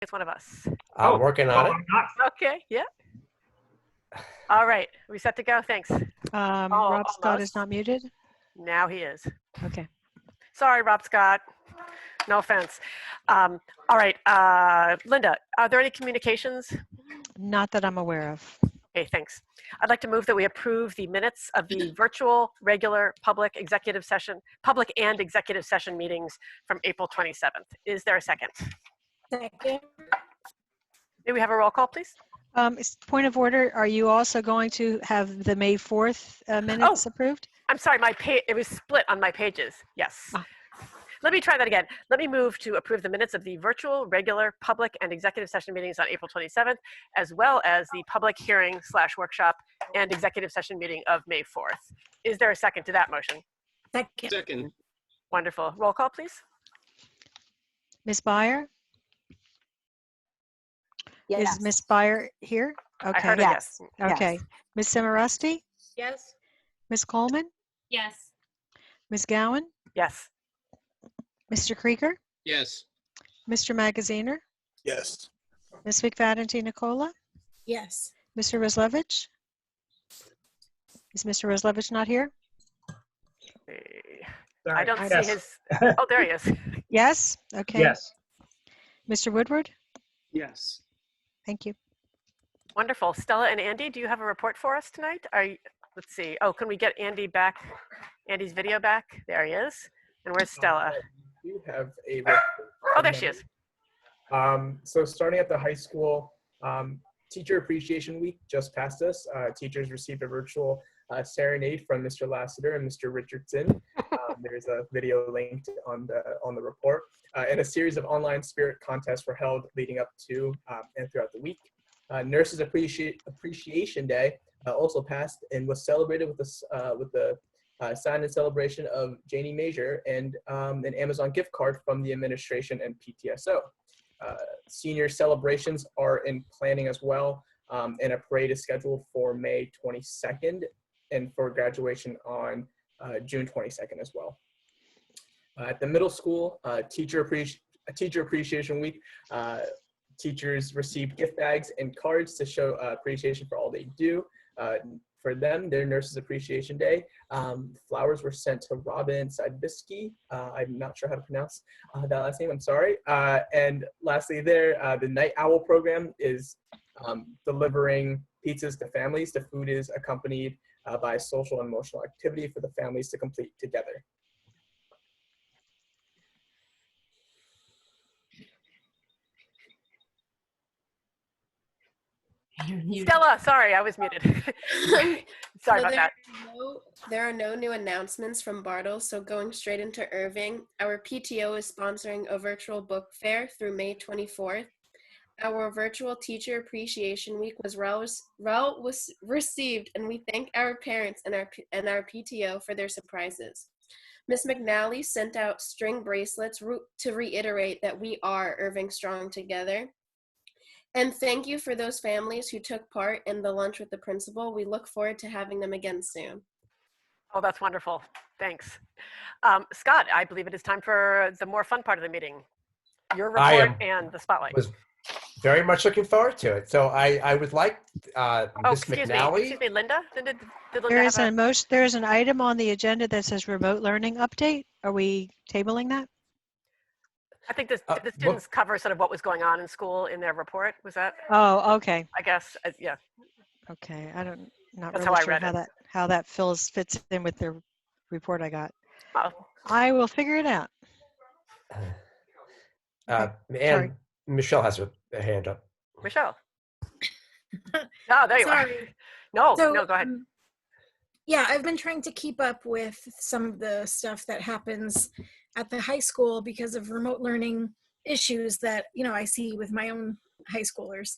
It's one of us. I'm working on it. I'm not. Okay, yeah. All right, we set to go, thanks. Rob Scott almost. is not muted? Now he is. Okay. Sorry, Rob Scott. No offense. All right, Linda, are there any communications? Not that I'm aware of. Okay, thanks. I'd like to move that we approve the minutes of the virtual, regular, public and executive session meetings from April 27th. Is there a second? Second. May we have a roll call, please? Point of order, are you also going to have the May 4th minutes approved? I'm sorry, it was split on my pages. Yes. Ah. Let me try that again. Let me move to approve the minutes of the virtual, regular, public, and executive session meetings on April 27th, as well as the public hearing / workshop and executive session meeting of May 4th. Is there a second to that motion? Second. Second. Wonderful. Roll call, please. Ms. Byer? Yes. Is Ms. Byer here? I Okay. heard a yes. Okay. Ms. Cimarasti? Yes. Ms. Coleman? Yes. Ms. Gowan? Yes. Mr. Krieger? Yes. Mr. Magaziner? Yes. Ms. McFadden Nicola? Yes. Mr. Roslevich? Is Mr. Roslevich not here? I don't Yes. see his. Oh, there he is. Yes? Okay. Yes. Mr. Woodward? Yes. Thank you. Wonderful. Stella and Andy, do you have a report for us tonight? Let's see. Oh, can we get Andy's video back? There he is. And where's Stella? You have a report. Oh, there she is. So starting at the high school, Teacher Appreciation Week just passed us. Teachers received a virtual serenade from Mr. Lassiter and Mr. Richardson. There's a video linked on the report. And a series of online spirit contests were held leading up to and throughout the week. Nurses Appreciation Day also passed and was celebrated with the sign and celebration of Janie Major and an Amazon gift card from the administration and PTSO. Senior celebrations are in planning as well, and a parade is scheduled for May 22nd and for graduation on June 22nd as well. At the middle school, Teacher Appreciation Week, teachers received gift bags and cards to show appreciation for all they do. For them, their Nurses Appreciation Day, flowers were sent to Robin Sidbisky. I'm not sure how to pronounce that last name, I'm sorry. And lastly the Night Owl program is delivering pizzas to families. The food is accompanied by social and emotional activity for the families to complete together. Stella, sorry, I was muted. Sorry about that. There are no new announcements from Bartle, so going straight into Irving, our PTO is sponsoring a virtual book fair through May 24th. Our virtual Teacher Appreciation Week was well received, and we thank our parents and our PTO for their surprises. Ms. McNally sent out string bracelets to reiterate that we are Irving Strong together. And thank you for those families who took part in the lunch with the principal. We look forward to having them again soon. Oh, that's wonderful. Thanks. Scott, I believe it is time for the more fun part of the meeting. Your report and the spotlight. Was very much looking forward to it. So I would like Ms. McNally. Excuse me, Linda? Did Linda There is there is an item on the agenda that says remote learning update. Are we tabling that? I think the students cover sort of what was going on in school in their report. Was that? Oh, okay. I guess, yeah. Okay, not That's really how I sure read how that fits in with the report I got. Oh. I will figure it out. And sorry. Michelle has a hand up. Michelle. Oh, there you are. No, go ahead. Yeah, I've been trying to keep up with some of the stuff that happens at the high school because of remote learning issues that, I see with my own high schoolers.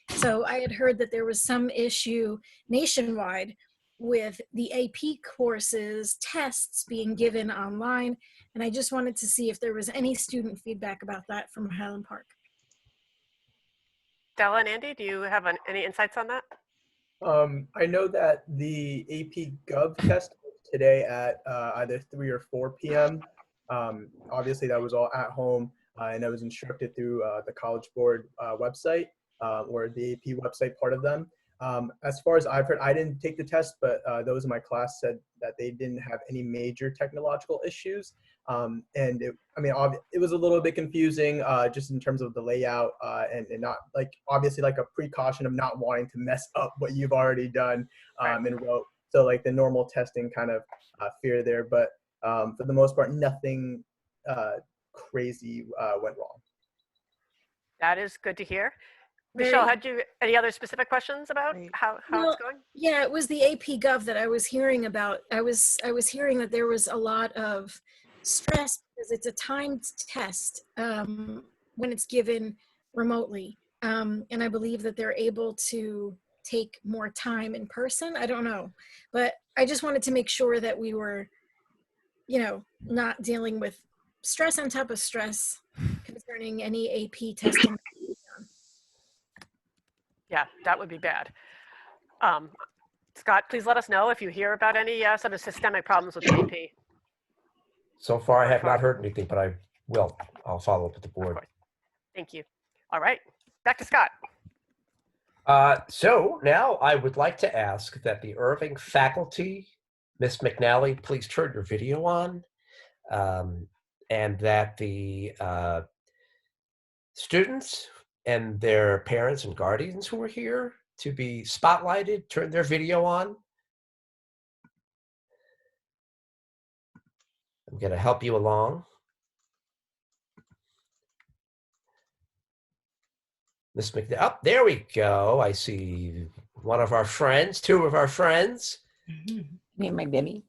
So I had heard that there was some issue nationwide with the AP courses tests being given online. And I just wanted to see if there was any student feedback about that from Highland Park. Stella and Andy, do you have any insights on that? I know that the AP Gov test today at either 3 or 4 p.m. Obviously, that was all at home. and I was instructed through the College Board website or the AP website, part of them. As far as I've heard, I didn't take the test, but those in my class said that they didn't have any major technological issues. And it was a little bit confusing just in terms of the layout and not like, obviously like a precaution of not wanting to mess up what you've already done and wrote. So like the normal testing kind of fear there, but for the most part, nothing crazy went wrong. That is good to hear. Michelle, had you any other specific questions about how it's going? Yeah, it was the AP Gov that I was hearing about. I was hearing that there was a lot of stress because it's a timed test when it's given remotely. And I believe that they're able to take more time in person. I don't know. But I just wanted to make sure that we were, not dealing with stress on top of stress concerning any AP testing. Yeah, that would be bad. Scott, please let us know if you hear about any sort of systemic problems with the AP. So far, I have not heard anything, but I will. I'll follow up with the board. Thank you. All right, back to Scott. So now I would like to ask that the Irving faculty, Miss McNally, please turn your video on, and that the students and their parents and guardians who are here to be spotlighted, turn their video on. I'm going to help you along. Miss McNally, oh, there we go. I see one of our friends, two of our friends. Me and my baby.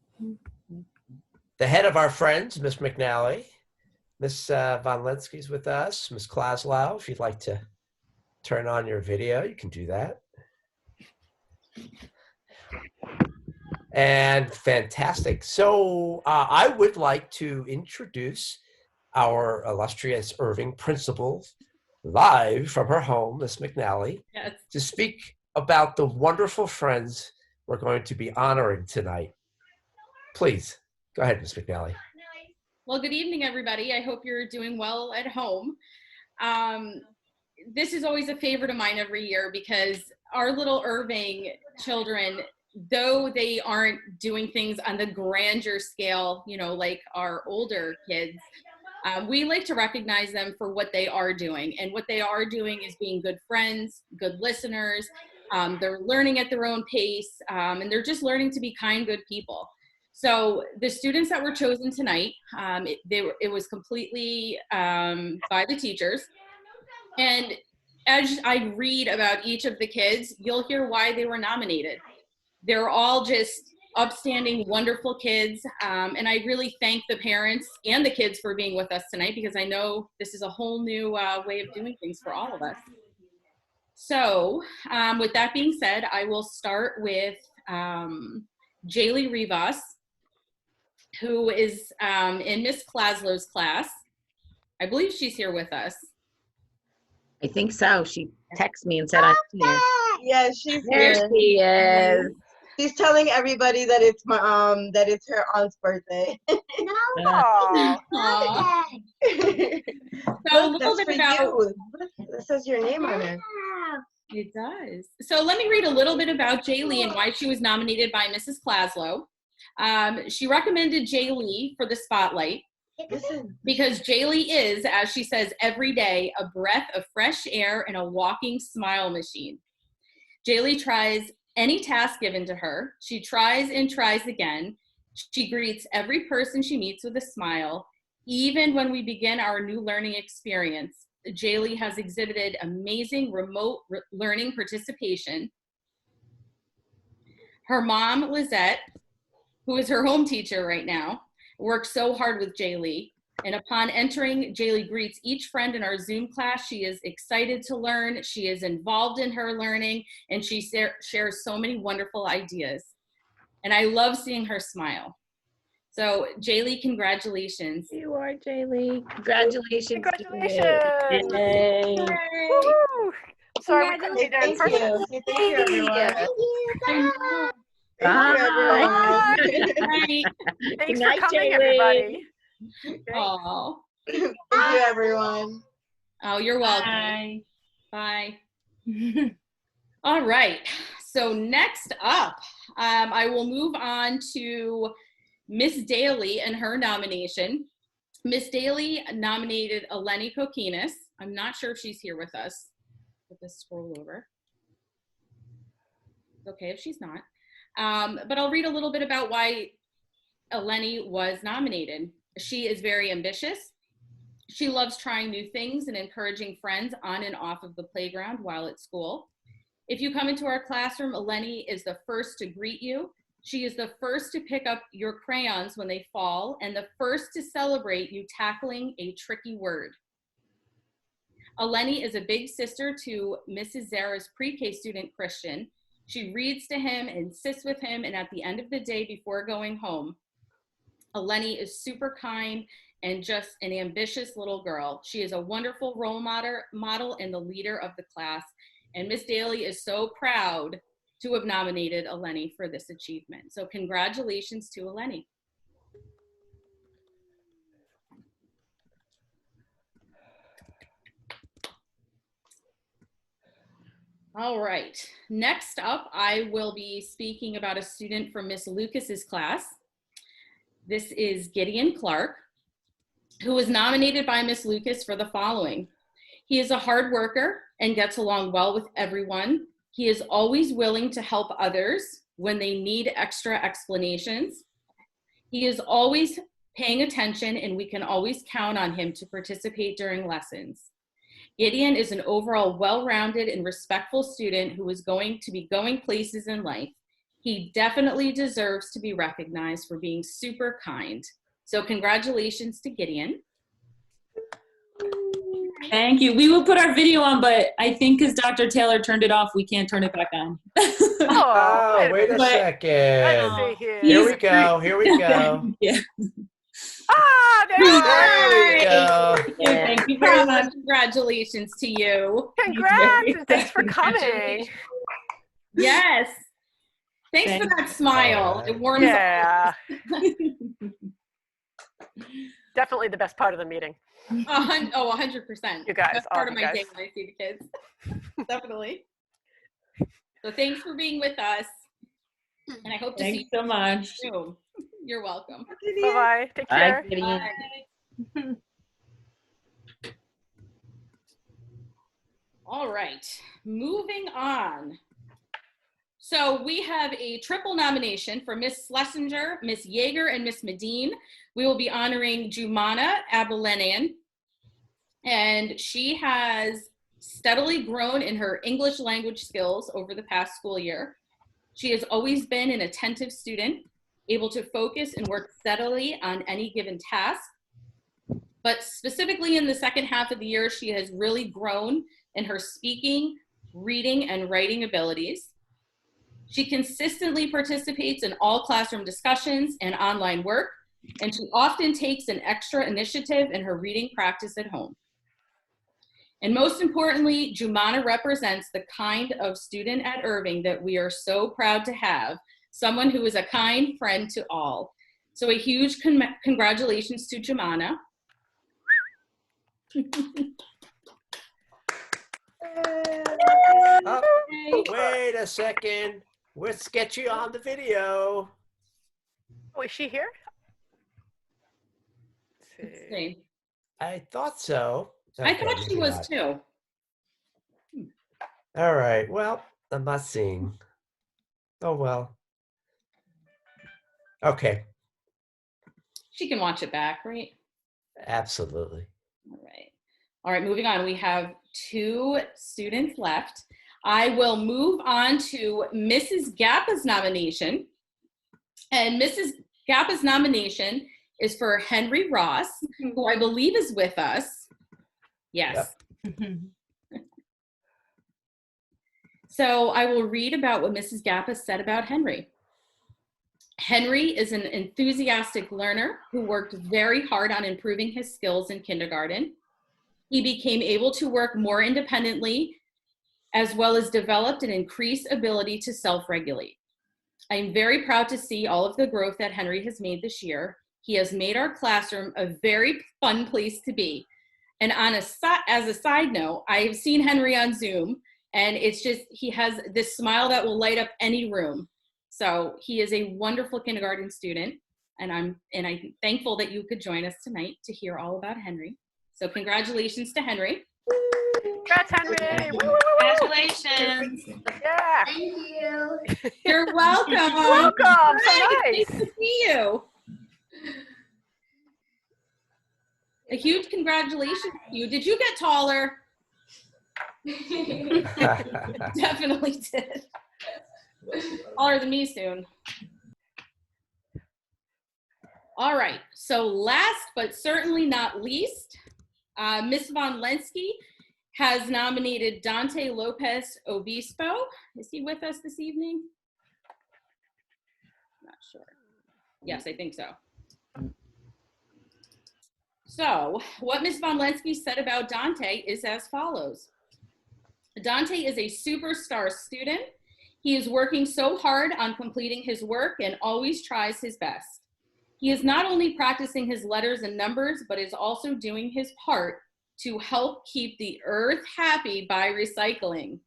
The head of our friends, Miss McNally. Miss Von Lensky's with us. Miss Klaslow, if you'd like to turn on your video, you can do that. And fantastic. So I would like to introduce our illustrious Irving principal live from her home, Miss McNally, to speak about the wonderful friends we're going to be honoring tonight. Please, go ahead, Miss McNally. Well, good evening, everybody. I hope you're doing well at home. This is always a favorite of mine every year because our little Irving children, though they aren't doing things on the grandeur scale, like our older kids, we like to recognize them for what they are doing. And what they are doing is being good friends, good listeners. They're learning at their own pace, and they're just learning to be kind, good people. So the students that were chosen tonight, it was completely by the teachers. And as I read about each of the kids, you'll hear why they were nominated. They're all just upstanding, wonderful kids. And I really thank the parents and the kids for being with us tonight because I know this is a whole new way of doing things for all of us. So with that being said, I will start with Jaylee Rivas, who is in Miss Klaslow's class. I believe she's here with us. I think so. She texted me and said I'm here. Yes, she's There here. she is. She's telling everybody that it's that it's her aunt's birthday. Aww. So a little bit about you. It says your name on it. It does. So let me read a little bit about Jaylee and why she was nominated by Mrs. Klaslow. She recommended Jaylee for the spotlight because Jaylee is, as she says every day, a breath of fresh air and a walking smile machine. Jaylee tries any task given to her. She tries and tries again. She greets every person she meets with a smile. Even when we begin our new learning experience, Jaylee has exhibited amazing remote learning participation. Her mom, Lizette, who is her home teacher right now, works so hard with Jaylee. And upon entering, Jaylee greets each friend in our Zoom class. She is excited to learn. She is involved in her learning, and she shares so many wonderful ideas. And I love seeing her smile. So Jaylee, congratulations. You are, Jaylee. Congratulations. Congratulations. Yay. Woo! Sorry we couldn't be there in Thank person. you. Thank you, everyone. Bye. Thank you, everyone. Thanks Good for night, coming, Jaylee. everybody. Oh. Thank you, everyone. Oh, you're welcome. Bye. All right. So next up, I will move on to Miss Daly and her nomination. Miss Daly nominated Eleni Kokinis. I'm not sure if she's here with us. Let this scroll over. It's okay if she's not. But I'll read a little bit about why Eleni was nominated. She is very ambitious. She loves trying new things and encouraging friends on and off of the playground while at school. If you come into our classroom, Eleni is the first to greet you. She is the first to pick up your crayons when they fall and the first to celebrate you tackling a tricky word. Eleni is a big sister to Mrs. Zara's pre-K student, Christian. She reads to him and sits with him, and at the end of the day before going home, Eleni is super kind and just an ambitious little girl. She is a wonderful role model and the leader of the class. And Miss Daly is so proud to have nominated Eleni for this achievement. So congratulations to Eleni. All right, next up, I will be speaking about a student from Miss Lucas's class. This is Gideon Clark, who was nominated by Miss Lucas for the following. He is a hard worker and gets along well with everyone. He is always willing to help others when they need extra explanations. He is always paying attention, and we can always count on him to participate during lessons. Gideon is an overall well-rounded and respectful student who is going to be going places in life. He definitely deserves to be recognized for being super kind. So congratulations to Gideon. Thank you. We will put our video on, but I think because Dr. Taylor turned it off, we can't turn it back on. Oh, wait a second. Let's see here. Here we go. Here we go. Yeah. Ah, there we go. Thank you very much. Congratulations to you. Congrats, and thanks for coming. Yes. Thanks for that smile. It warms up. Yeah. Definitely the best part of the meeting. 100%. You guys, That's part of my guys. day when I see the kids. Definitely. So thanks for being with us. And I hope to see you so much. soon. You're welcome. Bye-bye. Take care. Bye. All right, moving on. So we have a triple nomination for Miss Schlesinger, Miss Yeager, and Miss Medine. We will be honoring Jumana Abelenian, and she has steadily grown in her English language skills over the past school year. She has always been an attentive student, able to focus and work steadily on any given task. But specifically in the second half of the year, she has really grown in her speaking, reading, and writing abilities. She consistently participates in all classroom discussions and online work, and she often takes an extra initiative in her reading practice at home. And most importantly, Jumana represents the kind of student at Irving that we are so proud to have, someone who is a kind friend to all. So a huge congratulations to Jumana. Oh, wait a second. Let's get you on the video. Oh, is she here? Let's see. I thought so. I Okay, thought she maybe was not. too. All right. Well, I'm not seeing. Oh, well. Okay. She can watch it back, right? Absolutely. All right. All right, moving on. We have 2 students left. I will move on to Mrs. Gappa's nomination. And Mrs. Gappa's nomination is for Henry Ross, who I believe is with us. Yes. Yep. So I will read about what Mrs. Gappa said about Henry. Henry is an enthusiastic learner who worked very hard on improving his skills in kindergarten. He became able to work more independently, as well as developed an increased ability to self-regulate. I'm very proud to see all of the growth that Henry has made this year. He has made our classroom a very fun place to be. And as a side note, I've seen Henry on Zoom, and it's just, he has this smile that will light up any room. So he is a wonderful kindergarten student, and I'm thankful that you could join us tonight to hear all about Henry. So congratulations to Henry. Congrats, Henry. Congratulations. Yeah. Thank you. You're welcome. You're welcome. So Nice nice. to see you. A huge congratulations to you. Did you get taller? Definitely did. Taller than me soon. All right, so last but certainly not least, Ms. Von Lensky has nominated Dante Lopez-Obispo. Is he with us this evening? Not sure. Yes, I think so. So what Ms. Von Lensky said about Dante is as follows. Dante is a superstar student. He is working so hard on completing his work and always tries his best. He is not only practicing his letters and numbers, but is also doing his part to help keep the earth happy by recycling.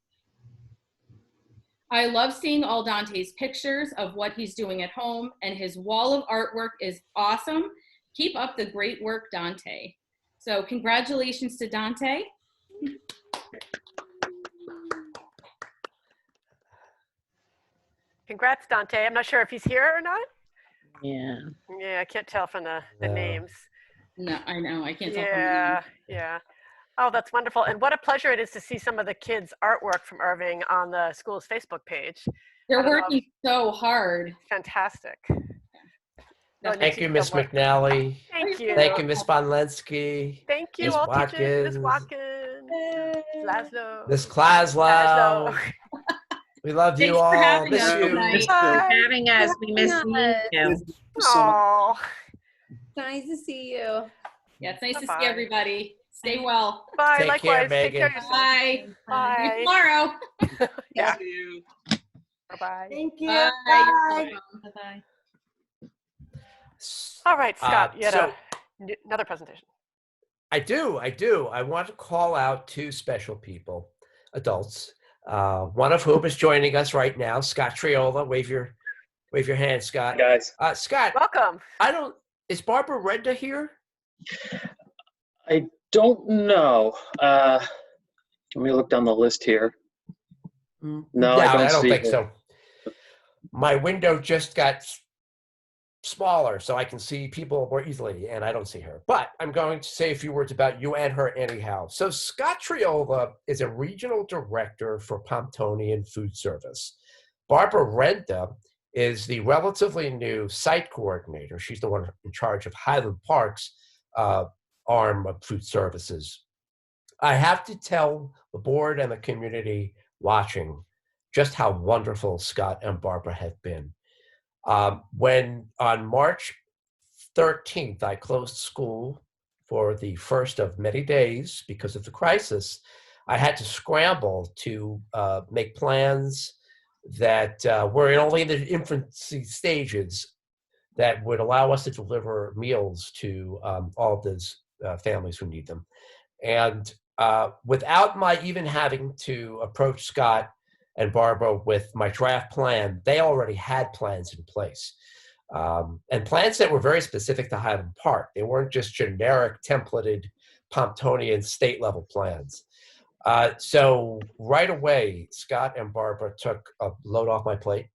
I love seeing all Dante's pictures of what he's doing at home, and his wall of artwork is awesome. Keep up the great work, Dante. So congratulations to Dante. Congrats, Dante. I'm not sure if he's here or not. Yeah. Yeah, I can't tell from the No. names. No, I know, I can't tell from the Yeah, name. yeah. Oh, that's wonderful. And what a pleasure it is to see some of the kids' artwork from Irving on the school's Facebook page. They're working so hard. Fantastic. Thank you, Miss McNally. Thank you. Thank you, Miss Von Lensky. Thank you, Miss all teachers. Miss Watkins. Watkins. Laszlo. Miss Klaslow. We love you Thanks for all. having Miss us you. tonight. Having us. We miss you. Oh. Nice to see you. Yeah, it's nice to Bye-bye. see everybody. Stay well. Bye. Take care, Likewise. Take care of Megan. yourself. Bye. Bye. See you tomorrow. Yeah. Bye-bye. Thank you. Bye. Bye. Bye-bye. All right, Scott, you had so another presentation. I do. I want to call out two special people, adults. One of whom is joining us right now, Scott Triola. Wave your hand, Scott. Guys, Scott, Welcome. is Barbara Renda here? I don't know. Let me look down the list here. No, I don't see think her. so. My window just got smaller, so I can see people more easily, and I don't see her. But I'm going to say a few words about you and her anyhow. So Scott Triola is a regional director for Pomptonian Food Service. Barbara Renda is the relatively new site coordinator. She's the one in charge of Highland Park's arm of food services. I have to tell the board and the community watching just how wonderful Scott and Barbara have been. When on March 13th, I closed school for the first of many days because of the crisis, I had to scramble to make plans that were only in the infancy stages that would allow us to deliver meals to all of those families who need them. And without my even having to approach Scott and Barbara with my draft plan, they already had plans in place. And plans that were very specific to Highland Park. They weren't just generic templated Pomptonian state level plans. So right away, Scott and Barbara took a load off my plate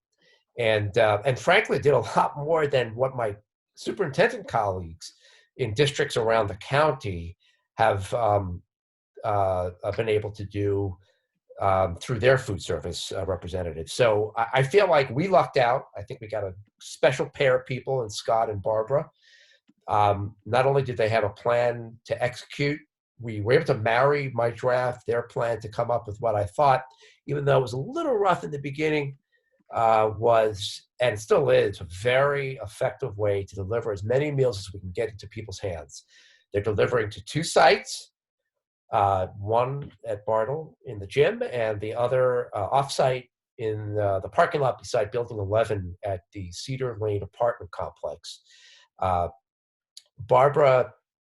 and frankly did a lot more than what my superintendent colleagues in districts around the county have been able to do through their food service representatives. So I feel like we lucked out. I think we got a special pair of people in Scott and Barbara. Not only did they have a plan to execute, we were able to marry my draft, their plan to come up with what I thought, even though it was a little rough in the beginning, was, and still is, a very effective way to deliver as many meals as we can get into people's hands. They're delivering to two sites, one at Bartle in the gym and the other offsite in the parking lot beside Building 11 at the Cedar Lane apartment complex. Barbara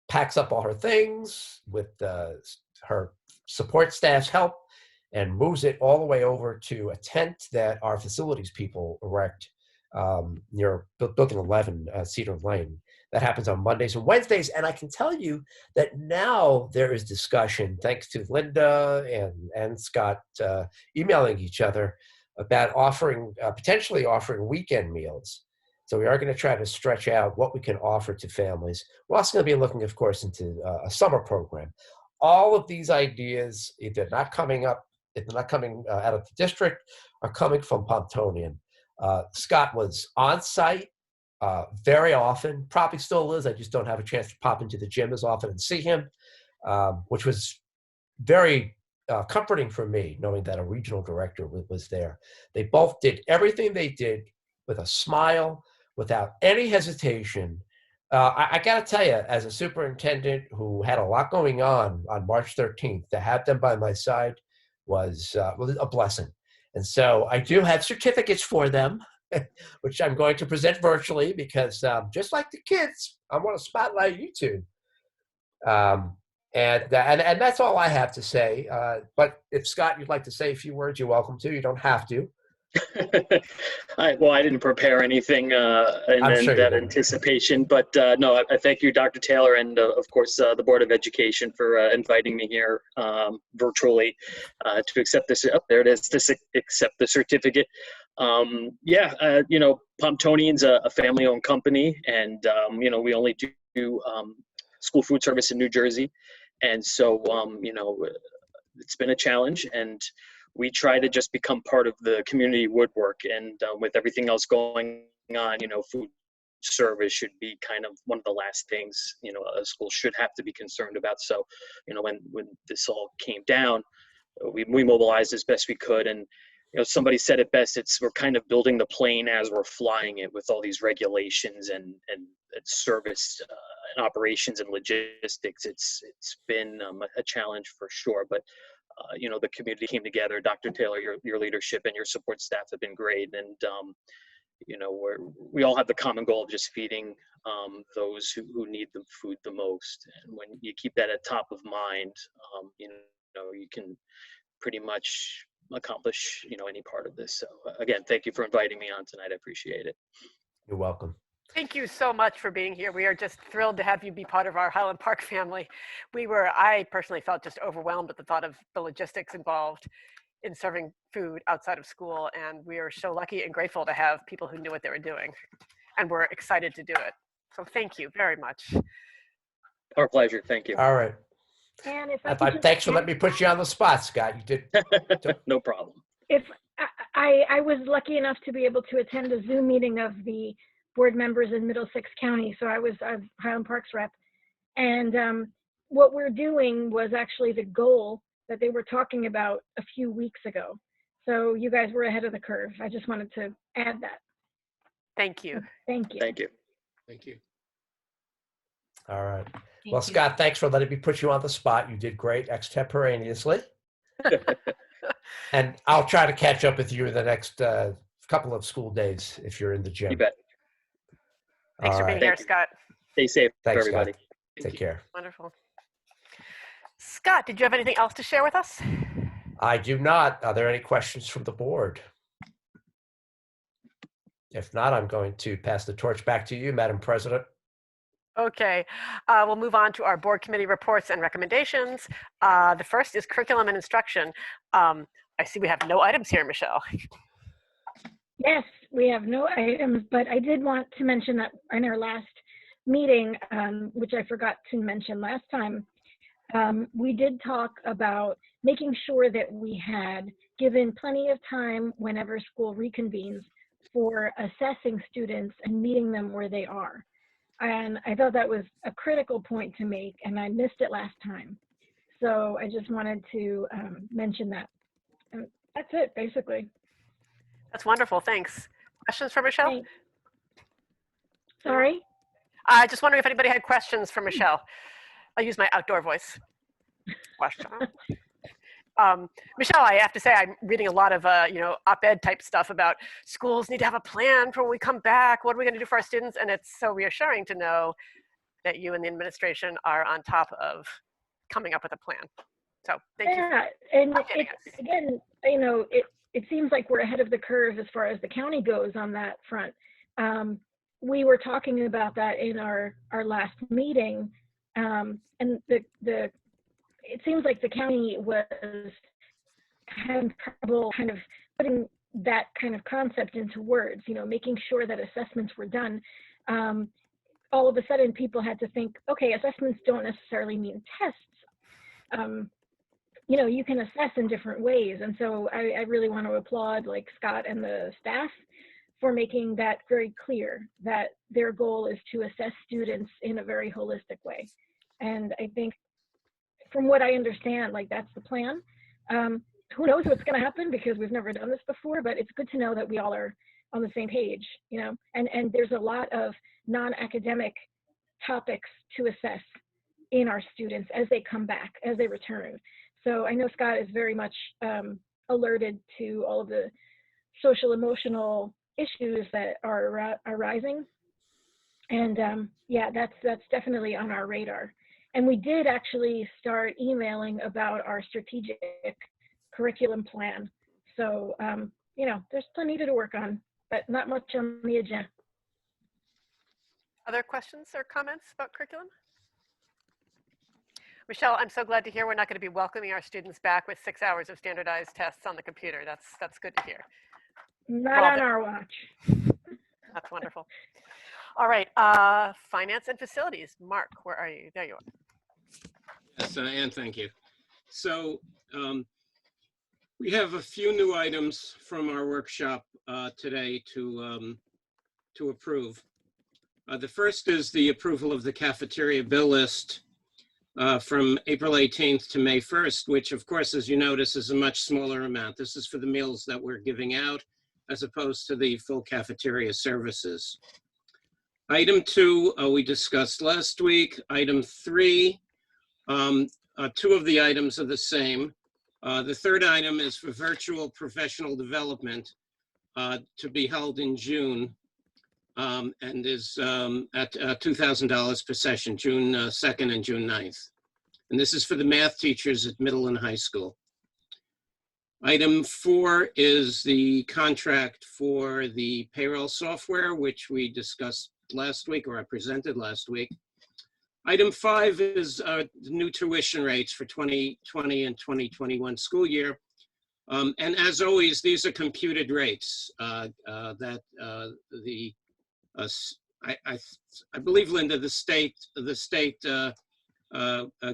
packs up all her things with her support staff's help and moves it all the way over to a tent that our facilities people erect near Building 11, Cedar Lane. That happens on Mondays and Wednesdays. And I can tell you that now there is discussion, thanks to Linda and Scott emailing each other, about potentially offering weekend meals. So we are going to try to stretch out what we can offer to families. We're also going to be looking, of course, into a summer program. All of these ideas, if they're not coming out of the district, are coming from Pontonian. Scott was on site very often, probably still is. I just don't have a chance to pop into the gym as often and see him, which was very comforting for me, knowing that a regional director was there. They both did everything they did with a smile, without any hesitation. I got to tell you, as a superintendent who had a lot going on March 13th, to have them by my side was a blessing. And so I do have certificates for them, which I'm going to present virtually because just like the kids, I want to spotlight you two. And that's all I have to say. But if Scott, you'd like to say a few words, you're welcome to. You don't have to. I didn't prepare anything in that anticipation, but no, I thank you, Dr. Taylor, and of course the Board of Education for inviting me here virtually to accept this. Oh, there it is, to accept the certificate. Pontonian's a family-owned company, and we only do school food service in New Jersey, and so it's been a challenge, and we try to just become part of the community woodwork, and with everything else going on, food service should be kind of one of the last things, a school should have to be concerned about. So, when this all came down, we mobilized as best we could. And, somebody said it best, we're kind of building the plane as we're flying it with all these regulations and service and operations and logistics. It's been a challenge for sure, but the community came together. Dr. Taylor, your leadership and your support staff have been great. And, we all have the common goal of just feeding those who need the food the most. And when you keep that at top of mind, you can pretty much accomplish, any part of this. So again, thank you for inviting me on tonight. I appreciate it. You're welcome. Thank you so much for being here. We are just thrilled to have you be part of our Highland Park family. I personally felt just overwhelmed at the thought of the logistics involved in serving food outside of school. And we are so lucky and grateful to have people who knew what they were doing. And we're excited to do it. So thank you very much. Our pleasure. Thank you. All right. And Thanks for letting me put you on the spot, Scott. You did. No problem. If I was lucky enough to be able to attend a Zoom meeting of the board members in Middlesex County. So I was Highland Parks rep. And what we're doing was actually the goal that they were talking about a few weeks ago. So you guys were ahead of the curve. I just wanted to add that. Thank you. Thank you. Thank you. Thank you. All right. Well, Scott, thanks for letting me put you on the spot. You did great extemporaneously. And I'll try to catch up with you in the next couple of school days if you're in the gym. You bet. Thanks for being here, Scott. Stay safe, Thanks, everybody. Scott. Take care. Wonderful. Scott, did you have anything else to share with us? I do not. Are there any questions from the board? If not, I'm going to pass the torch back to you, Madam President. Okay, we'll move on to our board committee reports and recommendations. The first is curriculum and instruction. I see we have no items here, Michelle. Yes, we have no items, but I did want to mention that in our last meeting, which I forgot to mention last time, we did talk about making sure that we had given plenty of time whenever school reconvenes for assessing students and meeting them where they are. And I thought that was a critical point to make, and I missed it last time. So I just wanted to mention that. And that's it, basically. That's wonderful, thanks. Questions for Michelle? Thanks. Sorry? I just wondering if anybody had questions for Michelle. I'll use my outdoor voice. Question. Michelle, I have to say, I'm reading a lot of, op-ed type stuff about schools need to have a plan for when we come back. What are we going to do for our students? And it's so reassuring to know that you and the administration are on top of coming up with a plan. So thank you. Yeah, and updating it's, us. again, you know, it seems like we're ahead of the curve as far as the county goes on that front. We were talking about that in our last meeting, and it seems like the county was having trouble kind of putting that kind of concept into words, you know, making sure that assessments were done. All of a sudden people had to think, okay, assessments don't necessarily mean tests. You know, you can assess in different ways. And so I really want to applaud like Scott and the staff for making that very clear, that their goal is to assess students in a very holistic way. And I think from what I understand, like that's the plan. Who knows what's going to happen because we've never done this before, but it's good to know that we all are on the same page, you know, and there's a lot of non-academic topics to assess in our students as they come back, as they return. So I know Scott is very much alerted to all of the social emotional issues that are arising. And yeah, that's definitely on our radar. And we did actually start emailing about our strategic curriculum plan. So, you know, there's plenty to work on, but not much on the agenda. Other questions or comments about curriculum? Michelle, I'm so glad to hear we're not going to be welcoming our students back with 6 hours of standardized tests on the computer. That's good to hear. Not on our watch. That's wonderful. All right, finance and facilities. Mark, where are you? There you are. Yes, and thank you. So we have a few new items from our workshop today to approve. The first is the approval of the cafeteria bill list from April 18th to May 1st, which of course, as you notice, is a much smaller amount. This is for the meals that we're giving out as opposed to the full cafeteria services. Item 2, we discussed last week. Item 3, 2 of the items are the same. The third item is for virtual professional development to be held in June and is at $2,000 per session, June 2nd and June 9th. And this is for the math teachers at middle and high school. Item 4 is the contract for the payroll software, which we discussed last week, or I presented last week. Item 5 is new tuition rates for 2020 and 2021 school year. And as always, these are computed rates that I believe, Linda, the state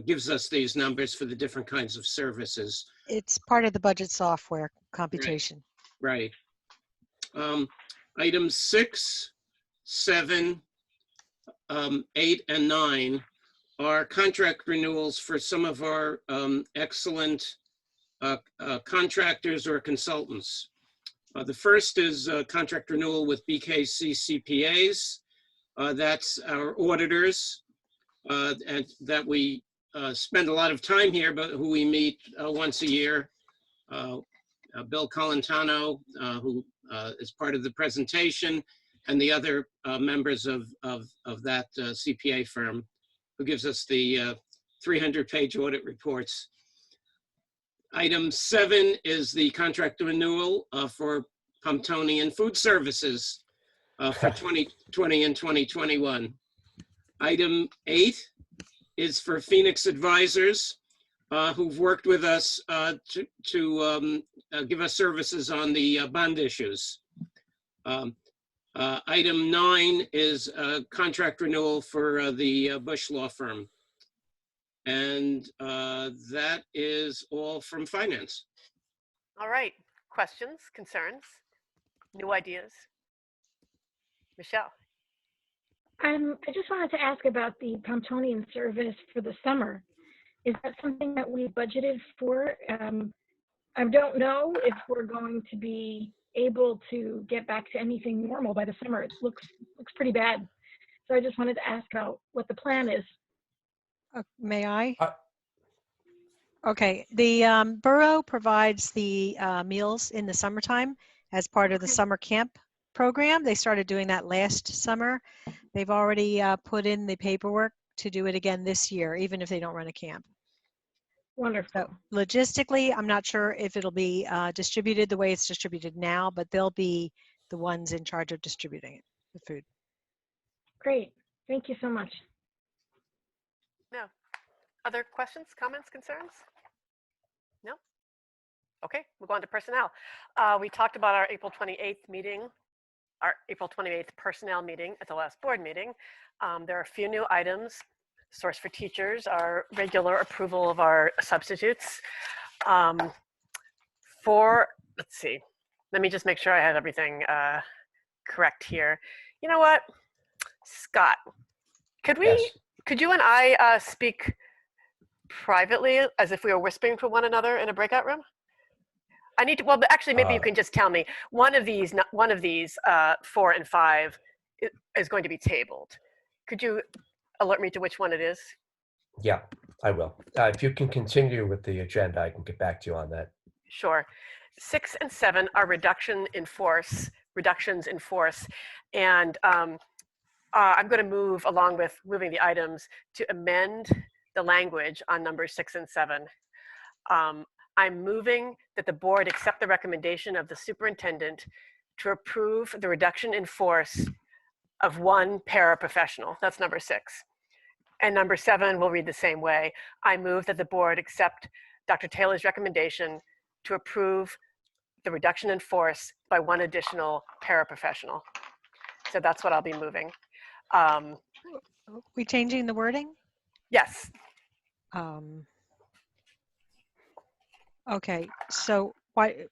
gives us these numbers for the different kinds of services. It's part of the budget software computation. Right. Items 6, 7, 8, and 9 are contract renewals for some of our excellent contractors or consultants. The first is a contract renewal with BKC CPAs. That's our auditors, and that we spend a lot of time here, but who we meet once a year. Bill Colantano, who is part of the presentation, and the other members of that CPA firm, who gives us the 300-page audit reports. Item 7 is the contract renewal for Pomptonian Food Services for 2020 and 2021. Item 8 is for Phoenix Advisors, who've worked with us to give us services on the bond issues. Item 9 is a contract renewal for the Bush Law Firm. And that is all from finance. All right, questions, concerns, new ideas? Michelle. I just wanted to ask about the Pomptonian service for the summer. Is that something that we budgeted for? I don't know if we're going to be able to get back to anything normal by the summer. It looks pretty bad. So I just wanted to ask about what the plan is. May I? Okay, the borough provides the meals in the summertime as part of the summer camp program. They started doing that last summer. They've already put in the paperwork to do it again this year, even if they don't run a camp. Wonderful. So logistically, I'm not sure if it'll be distributed the way it's distributed now, but they'll be the ones in charge of distributing it, the food. Great. Thank you so much. No. Other questions, comments, concerns? No? Okay, we'll go on to personnel. We talked about our April 28th meeting, our April 28th personnel meeting at the last board meeting. There are a few new items. Source for teachers, our regular approval of our substitutes. Let's see, let me just make sure I have everything correct here. You know what, Scott, could you and I speak privately as if we were whispering to one another in a breakout room? I need to, well, actually, maybe you can just tell me one of these 4 and 5 is going to be tabled. Could you alert me to which one it is? Yeah, I will. If you can continue with the agenda, I can get back to you on that. Sure. 6 and 7 are reductions in force, and I'm going to move, along with moving the items, to amend the language on numbers 6 and 7. I'm moving that the board accept the recommendation of the superintendent to approve the reduction in force of 1 paraprofessional. That's number 6. And number 7 will read the same way. I move that the board accept Dr. Taylor's recommendation to approve the reduction in force by 1 additional paraprofessional. So that's what I'll be moving. We changing the wording? Yes. Okay, so why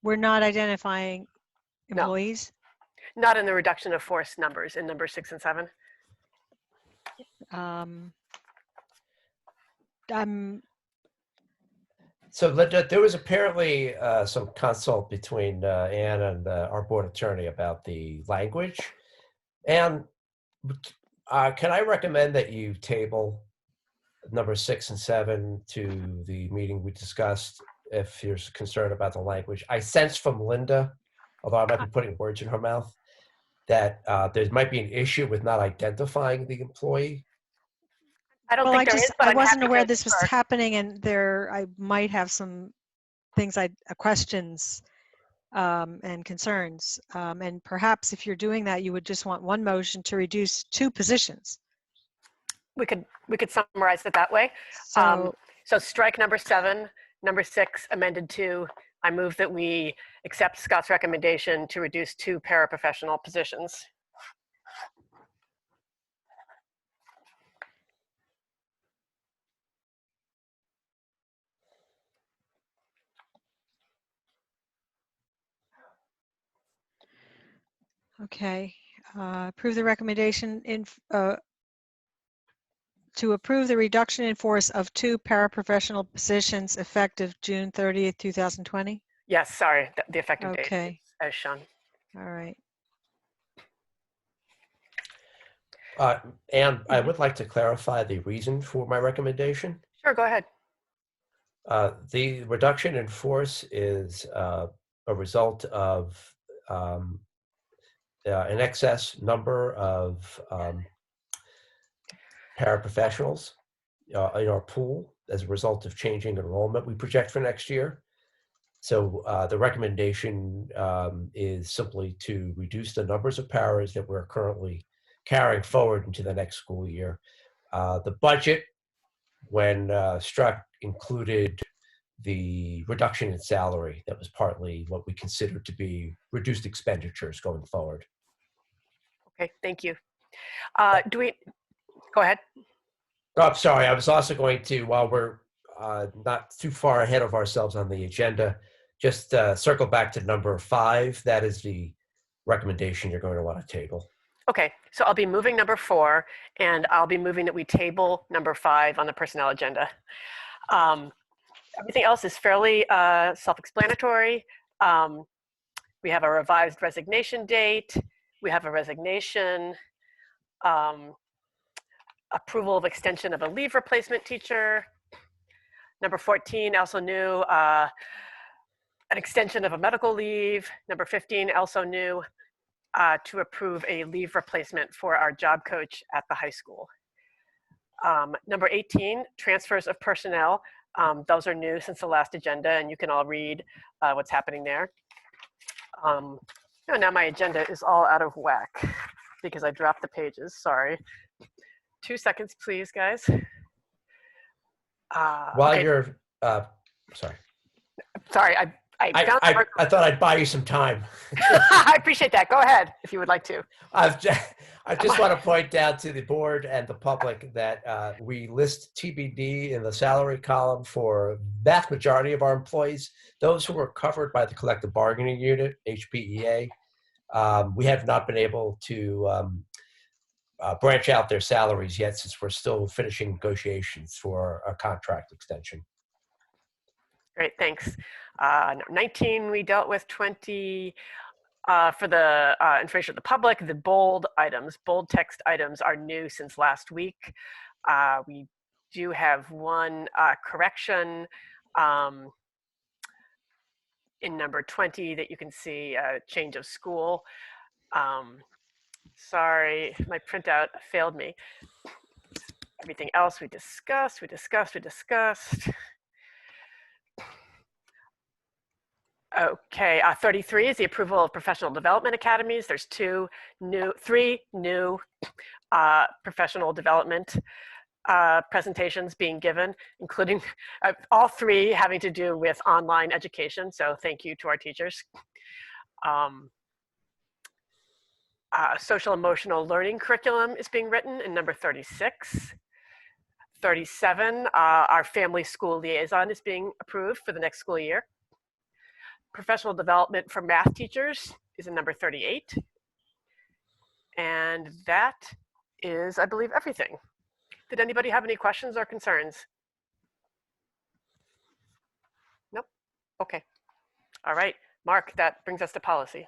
we're not identifying employees? No, not in the reduction of force numbers in number 6 and 7. So there was apparently some consult between Anne and our board attorney about the language. And can I recommend that you table number 6 and 7 to the meeting we discussed if you're concerned about the language? I sense from Linda, although I might be putting words in her mouth, that there might be an issue with not identifying the employee. I don't think there is, but I wasn't aware this was happening, and I might have some things questions and concerns. And perhaps if you're doing that, you would just want one motion to reduce 2 positions. We could summarize it that way. So strike number 7, number 6 amended to. I move that we accept Scott's recommendation to reduce 2 paraprofessional positions. Okay, approve the recommendation to approve the reduction in force of 2 paraprofessional positions effective June 30th, 2020? Yes, sorry, the effective date Okay. as shown. All right. And I would like to clarify the reason for my recommendation. Sure, go ahead. The reduction in force is a result of an excess number of paraprofessionals in our pool as a result of changing enrollment we project for next year. So the recommendation is simply to reduce the numbers of paras that we're currently carrying forward into the next school year. The budget, when struck, included the reduction in salary that was partly what we considered to be reduced expenditures going forward. Okay, thank you. Go ahead. Oh, I'm sorry. I was also going to, while we're not too far ahead of ourselves on the agenda, just circle back to number 5. That is the recommendation you're going to want to table. Okay, so I'll be moving number 4, and I'll be moving that we table number 5 on the personnel agenda. Everything else is fairly self-explanatory. We have a revised resignation date. We have a resignation, approval of extension of a leave replacement teacher. Number 14, also new, an extension of a medical leave. Number 15, also new, to approve a leave replacement for our job coach at the high school. Number 18, transfers of personnel. Those are new since the last agenda, and you can all read what's happening there. Now my agenda is all out of whack because I dropped the pages, sorry. 2 seconds, please, guys. While okay. you're, sorry. Sorry, I thought I'd buy you some time. I appreciate that. Go ahead if you would like to. I just want to point out to the board and the public that we list TBD in the salary column for vast majority of our employees, those who were covered by the collective bargaining unit, HPEA. We have not been able to branch out their salaries yet since we're still finishing negotiations for a contract extension. Great, thanks. 19, we dealt with 20. For the information of the public, the bold items, bold text items are new since last week. We do have one correction in number 20 that you can see, change of school. Sorry, my printout failed me. Everything else we discussed. Okay, 33 is the approval of professional development academies. There's three new professional development presentations being given, including all 3 having to do with online education. So thank you to our teachers. Social emotional learning curriculum is being written in number 36. 37, our family school liaison is being approved for the next school year. Professional development for math teachers is in number 38. And that is, I believe, everything. Did anybody have any questions or concerns? Nope. Okay. All right. Mark, that brings us to policy.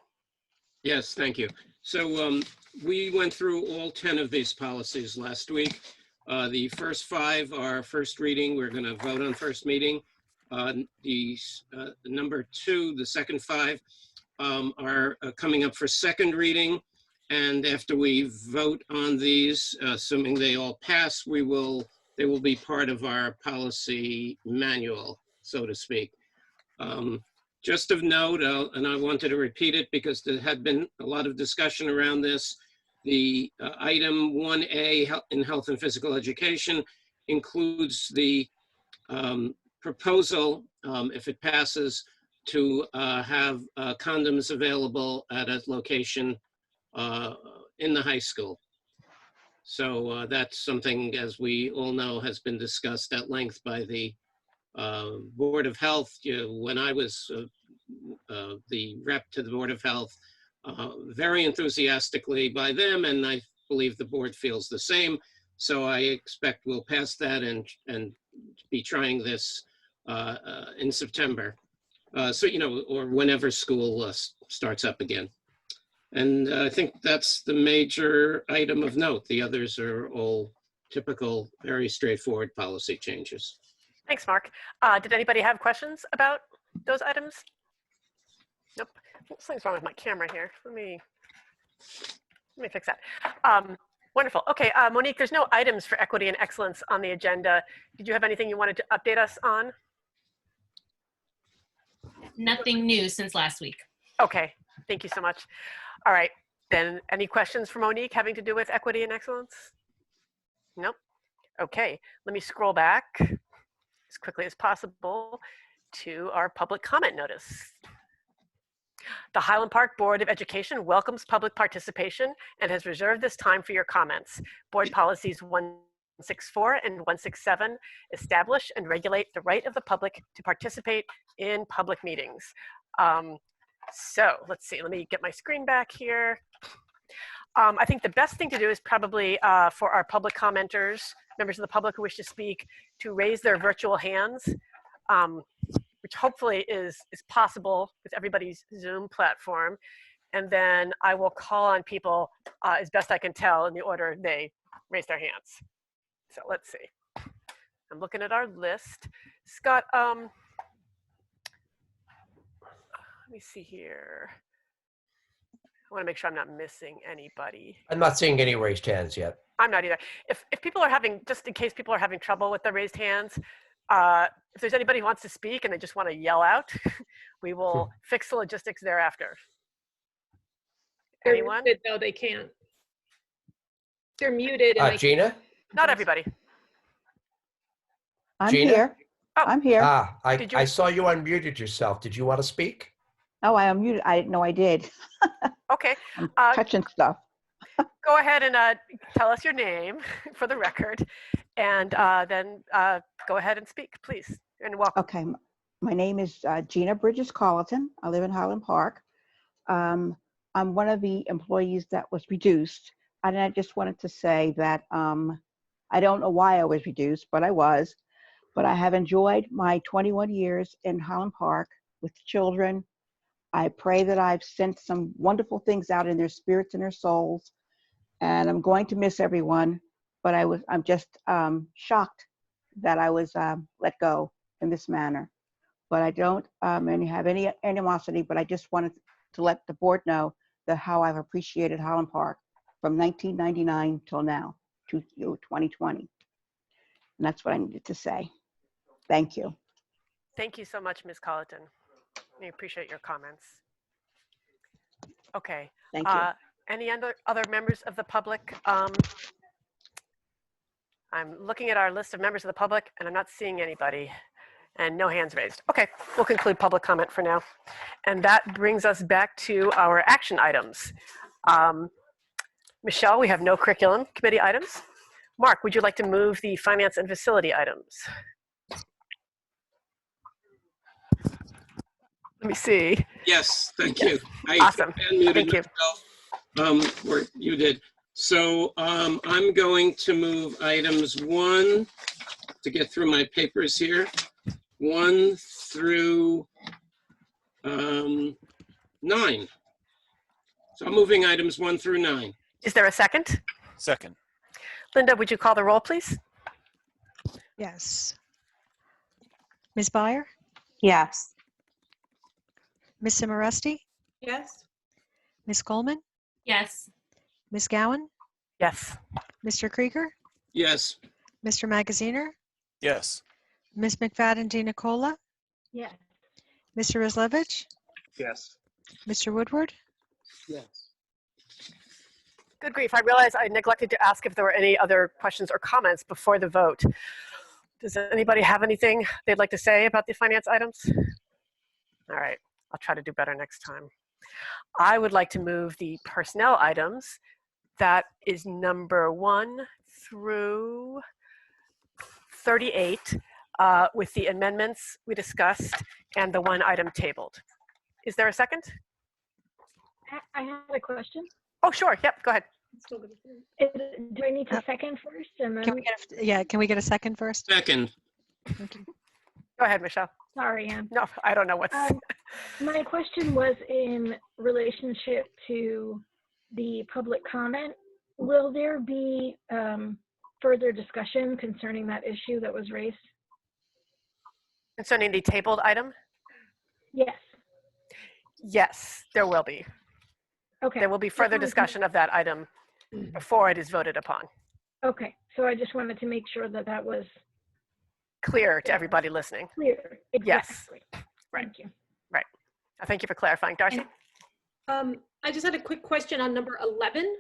Yes, thank you. So we went through all 10 of these policies last week. The first 5 are first reading. We're going to vote on first meeting. Number 2, the second 5 are coming up for second reading. And after we vote on these, assuming they all pass, they will be part of our policy manual, so to speak. Just of note, and I wanted to repeat it because there had been a lot of discussion around this, the item 1A in health and physical education includes the proposal, if it passes, to have condoms available at a location in the high school. So that's something, as we all know, has been discussed at length by the Board of Health. When I was the rep to the Board of Health, very enthusiastically by them, and I believe the board feels the same. So I expect we'll pass that and be trying this in September. So, or whenever school starts up again. And I think that's the major item of note. The others are all typical, very straightforward policy changes. Thanks, Mark. Did anybody have questions about those items? Nope. Something's wrong with my camera here. Let me fix that. Wonderful. Okay, Monique, there's no items for equity and excellence on the agenda. Did you have anything you wanted to update us on? Nothing new since last week. Okay, thank you so much. All right, then any questions for Monique having to do with equity and excellence? Nope. Okay, let me scroll back as quickly as possible to our public comment notice. The Highland Park Board of Education welcomes public participation and has reserved this time for your comments. Board policies 164 and 167 establish and regulate the right of the public to participate in public meetings. So let's see, let me get my screen back here. I think the best thing to do is probably for our public commenters, members of the public who wish to speak, to raise their virtual hands, which hopefully is possible with everybody's Zoom platform. And then I will call on people as best I can tell in the order they raise their hands. So let's see. I'm looking at our list. Scott, let me see here. I want to make sure I'm not missing anybody. I'm not seeing any raised hands yet. I'm not either. If people are having, just in case people are having trouble with the raised hands, if there's anybody who wants to speak and they just want to yell out, we will fix the logistics thereafter. They're Anyone? muted, no, they can't. They're muted. And Gina? Not everybody. I'm Gina? here. Oh. I'm here. I saw you unmuted yourself. Did you want to speak? Oh, I unmuted. I didn't know I did. Okay. I'm touching stuff. Go ahead and tell us your name for the record, and then go ahead and speak, please, and welcome. Okay. My name is Gina Bridges Carleton. I live in Highland Park. I'm one of the employees that was reduced. And I just wanted to say that I don't know why I was reduced, but I was. But I have enjoyed my 21 years in Highland Park with children. I pray that I've sent some wonderful things out in their spirits and their souls. And I'm going to miss everyone, but I'm just shocked that I was let go in this manner. But I don't have any animosity, but I just wanted to let the board know that how I've appreciated Highland Park from 1999 till now, to 2020. And that's what I needed to say. Thank you. Thank you so much, Ms. Colleton. We appreciate your comments. Okay. Thank you. Any other members of the public? I'm looking at our list of members of the public, and I'm not seeing anybody, and no hands raised. Okay, we'll conclude public comment for now. And that brings us back to our action items. Michelle, we have no curriculum committee items. Mark, would you like to move the finance and facility items? Let me see. Yes, thank you. Awesome. Thank you. Or you did. So I'm going to move items 1 to get through my papers here. 1 through 9. So I'm moving items 1 through 9. Is there a second? Second. Linda, would you call the roll, please? Yes. Ms. Byer? Yes. Ms. Simoresti? Yes. Ms. Coleman? Yes. Ms. Gowan? Yes. Mr. Krieger? Yes. Mr. Magaziner? Yes. Ms. McFadden DiNicola? Yes. Mr. Rizlevich? Yes. Mr. Woodward? Yes. Good grief, I realize I neglected to ask if there were any other questions or comments before the vote. Does anybody have anything they'd like to say about the finance items? All right, I'll try to do better next time. I would like to move the personnel items. That is number 1 through 38 with the amendments we discussed and the one item tabled. Is there a second? I have a question. Oh, sure. Yep, go ahead. Do I need to second first? And then... Can we get a second first? Second. Thank you. Go ahead, Michelle. Sorry, Ann. No, I don't know what's... My question was in relationship to the public comment. Will there be further discussion concerning that issue that was raised? Concerning the tabled item? Yes. Yes, there will be. Okay. There will be further discussion of that item before it is voted upon. Okay, so I just wanted to make sure that that was clear to everybody listening. Clear. Exactly. Yes. Right. Thank you. Right. Thank you for clarifying, Darcy. I just had a quick question on number 11,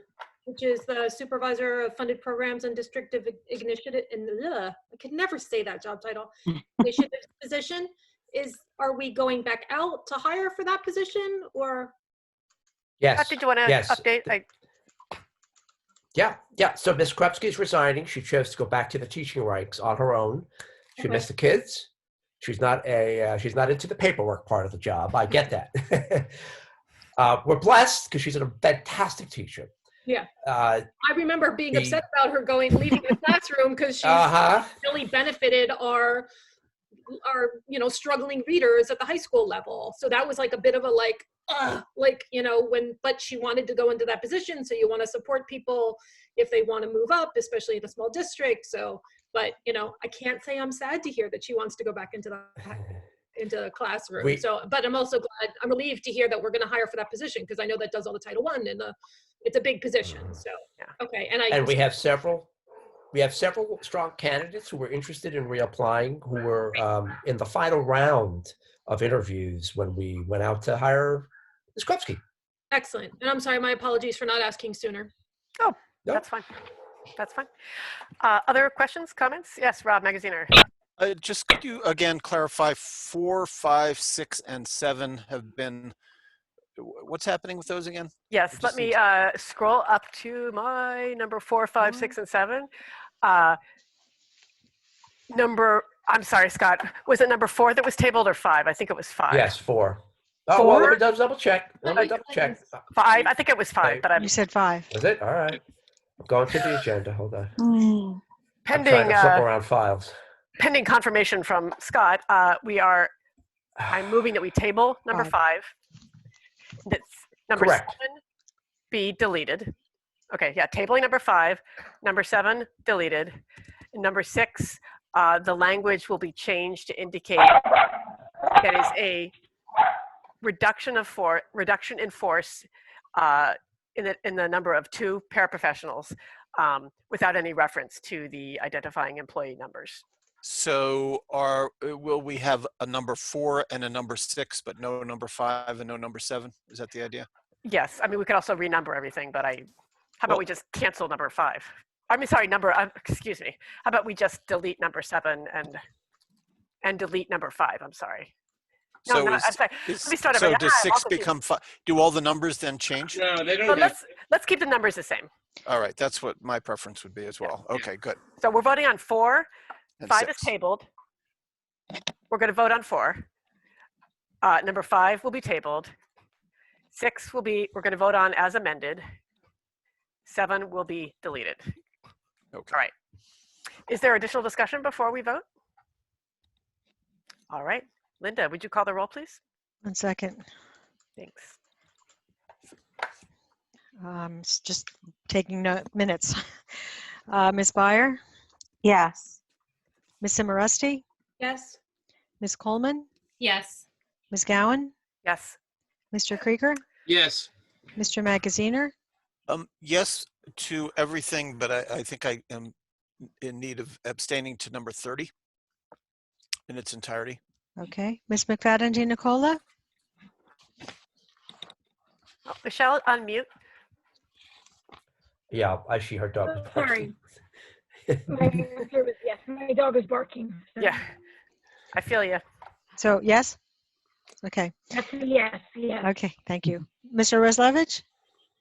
which is the supervisor of funded programs and district initiative. I can never say that job title. Initiative position. Are we going back out to hire for that position, or? Yes. Did you want to update? Yeah. So Ms. Krupski is resigning. She chose to go back to the teaching ranks on her own. She missed the kids. She's not into the paperwork part of the job. I get that. We're blessed because she's a fantastic teacher. Yeah. I remember being upset about her leaving the classroom because she really benefited our struggling readers at the high school level. So that was like a bit of a but she wanted to go into that position. So you want to support people if they want to move up, especially in a small district. So, but I can't say I'm sad to hear that she wants to go back into that into the classroom. We- So, but I'm also glad, I'm relieved to hear that we're going to hire for that position because I know that does all the Title I and it's a big position. So, okay. And we have several strong candidates who were interested in reapplying, who were in the final round of interviews when we went out to hire Ms. Krupski. Excellent. And I'm sorry, my apologies for not asking sooner. Oh, that's fine. That's fine. Other questions, comments? Yes, Rob Magaziner. Just could you again clarify 4, 5, 6, and 7 have been, what's happening with those again? Yes, let me scroll up to my number 4, 5, 6, and 7. I'm sorry, Scott, was it number 4 that was tabled or 5? I think it was 5. Yes, 4. Oh, well, let me double check. Let me double check. 5, I think it was 5, but You said 5. Was it? All right. I'm going to the agenda. Hold on. I'm pending trying to flip around files. pending confirmation from Scott. I'm moving that we table number 5. That's number Correct. 7 be deleted. Okay, yeah, tabling number 5, number 7 deleted, and number 6 the language will be changed to indicate that is a reduction in force in the number of 2 paraprofessionals without any reference to the identifying employee numbers. So will we have a number 4 and a number 6, but no number 5 and no number 7? Is that the idea? Yes, I mean, we could also renumber everything, but how about we just cancel number 5? I mean, sorry, excuse me. How about we just delete number 7 and delete number 5? I'm sorry. No, So I'm sorry. Let me start over. So does I'm 6 also become 5? Do all the numbers then change? No, they don't. So let's keep the numbers the same. All right, that's what my preference would be as well. Okay, good. So we're voting on 4. And 5 6. is tabled. We're going to vote on 4. Number 5 will be tabled. 6 we're going to vote on as amended. 7 will be deleted. Okay. All right. Is there additional discussion before we vote? All right. Linda, would you call the roll, please? 1 second. Thanks. Just taking minutes. Ms. Byer? Yes. Ms. Simoresti? Yes. Ms. Coleman? Yes. Ms. Gowan? Yes. Mr. Krieger? Yes. Mr. Magaziner? Yes to everything, but I think I am in need of abstaining to number 30 in its entirety. Okay. Ms. McFadden Nicola? Oh, Michelle, unmute. Yeah, I see her dog. Oh, sorry. Yes, my dog is barking. So. Yeah, I feel you. So, yes? Okay. Yes, yes. Okay, thank you. Mr. Roslevich?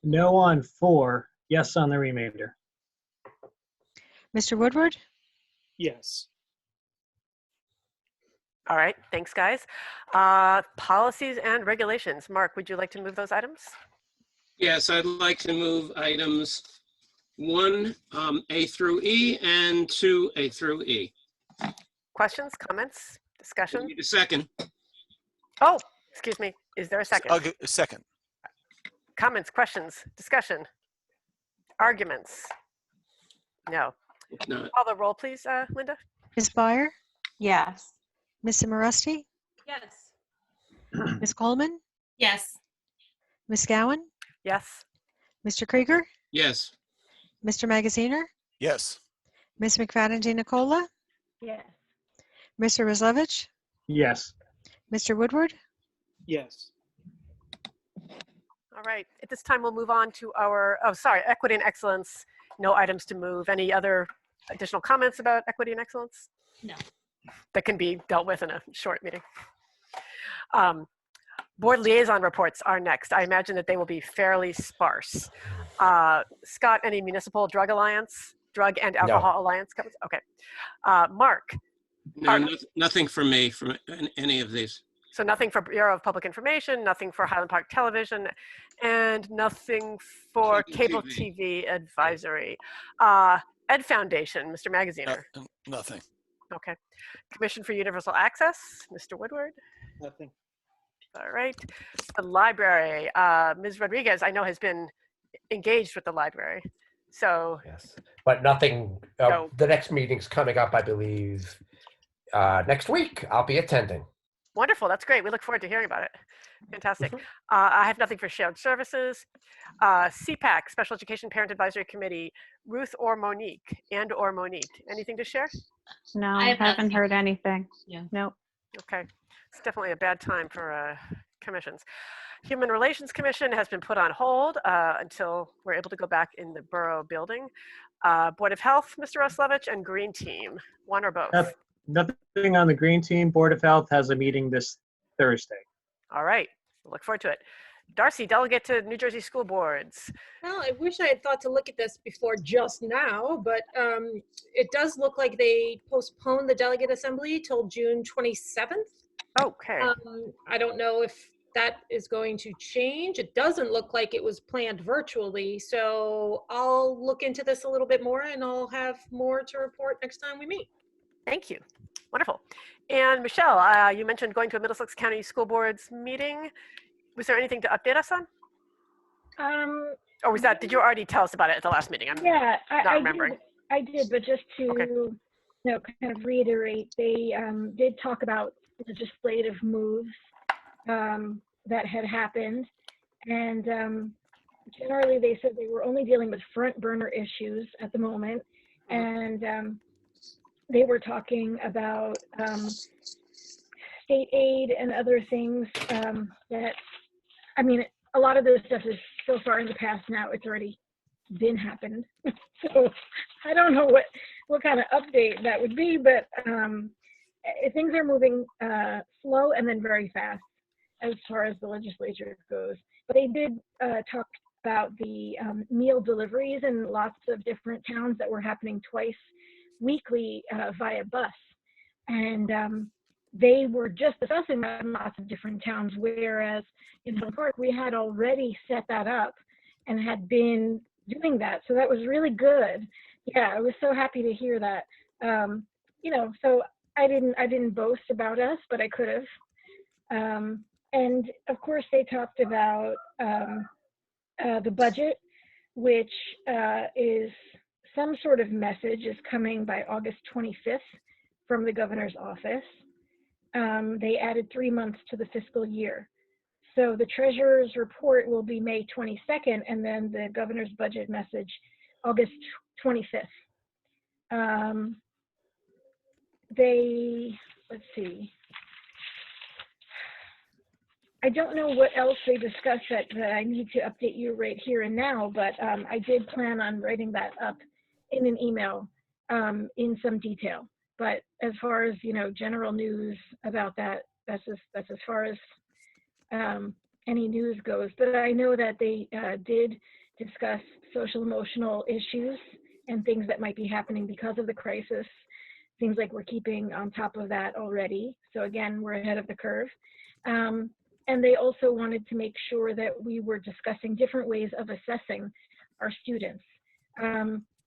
No on 4, yes on the remainder. Mr. Woodward? Yes. All right, thanks, guys. Policies and regulations. Mark, would you like to move those items? Yes, I'd like to move items 1, A through E, and 2, A through E. Questions, comments, discussion? Need a second. Oh, excuse me. Is there a second? I'll get a second. Comments, questions, discussion, arguments? No. No. Call the roll, please, Linda. Ms. Byer? Yes. Ms. Simoresti? Yes. Ms. Coleman? Yes. Ms. Gowan? Yes. Mr. Krieger? Yes. Mr. Magaziner? Yes. Ms. McFadden Nicola? Yes. Mr. Roslevich? Yes. Mr. Woodward? Yes. All right. At this time, we'll move on to our, equity and excellence. No items to move. Any other additional comments about equity and excellence? No. That can be dealt with in a short meeting. Board liaison reports are next. I imagine that they will be fairly sparse. Scott, any Municipal Drug and Alcohol Alliance comments? Okay. Mark? No, nothing from me from any of these. So nothing for Bureau of Public Information, nothing for Highland Park Television, and nothing for Cable TV Advisory. Ed Foundation, Mr. Magaziner. Nothing. Okay. Commission for Universal Access, Mr. Woodward. Nothing. All right. The library, Ms. Rodriguez, I know has been engaged with the library. So. Yes, but nothing. No. The next meeting's coming up, I believe, next week. I'll be attending. Wonderful. That's great. We look forward to hearing about it. Fantastic. I have nothing for shared services. CPAC, Special Education Parent Advisory Committee, Ruth or Monique, or Monique. Anything to share? No, I have haven't nothing. heard anything. Yeah. Nope. Okay. It's definitely a bad time for commissions. Human Relations Commission has been put on hold until we're able to go back in the borough building. Board of Health, Mr. Roslevich, and Green Team, one or both? Nothing on the Green Team. Board of Health has a meeting this Thursday. All right. Look forward to it. Darcy, delegate to New Jersey School Boards. Well, I wish I had thought to look at this before just now, but it does look like they postponed the delegate assembly till June 27th. Okay. I don't know if that is going to change. It doesn't look like it was planned virtually, so I'll look into this a little bit more and I'll have more to report next time we meet. Thank you. Wonderful. And Michelle, you mentioned going to a Middlesex County School Boards meeting. Was there anything to update us on? Or was that, did you already tell us about it at the last meeting? I'm not remembering. I did, but just to kind of reiterate, they did talk about legislative moves that had happened, and generally they said they were only dealing with front burner issues at the moment, and they were talking about state aid and other things that, I mean, a lot of this stuff is so far in the past now, it's already been happened. So I don't know what kind of update that would be, but things are moving slow and then very fast as far as the legislature goes. But they did talk about the meal deliveries in lots of different towns that were happening twice weekly via bus. And they were just discussing that in lots of different towns, whereas in Highland Park, we had already set that up and had been doing that. So that was really good. Yeah, I was so happy to hear that. So I didn't boast about us, but I could have. And of course, they talked about the budget, which is some sort of message is coming by August 25th from the governor's office. They added 3 months to the fiscal year. So the treasurer's report will be May 22nd, and then the governor's budget message, August 25th. Let's see. I don't know what else they discussed that I need to update you right here and now, but I did plan on writing that up in an email in some detail. But as far as, general news about that, that's as far as any news goes. But I know that they did discuss social emotional issues and things that might be happening because of the crisis. Seems like we're keeping on top of that already. So again, we're ahead of the curve. And they also wanted to make sure that we were discussing different ways of assessing our students.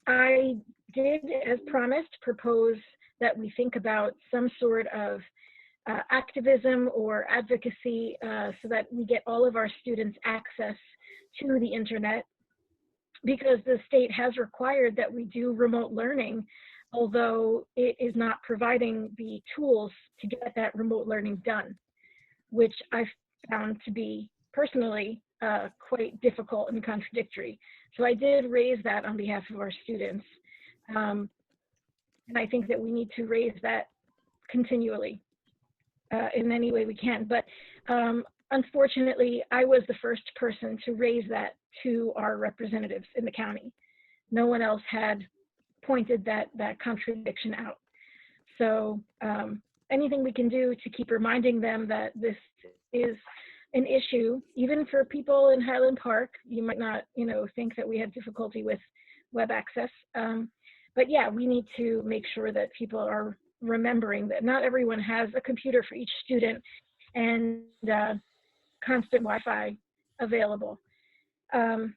I did, as promised, propose that we think about some sort of activism or advocacy so that we get all of our students access to the internet, because the state has required that we do remote learning, although it is not providing the tools to get that remote learning done, which I found to be personally quite difficult and contradictory. So I did raise that on behalf of our students. And I think that we need to raise that continually in any way we can. But unfortunately, I was the first person to raise that to our representatives in the county. No one else had pointed that contradiction out. So anything we can do to keep reminding them that this is an issue, even for people in Highland Park. You might not, think that we have difficulty with web access. But yeah, we need to make sure that people are remembering that not everyone has a computer for each student and constant Wi-Fi available. And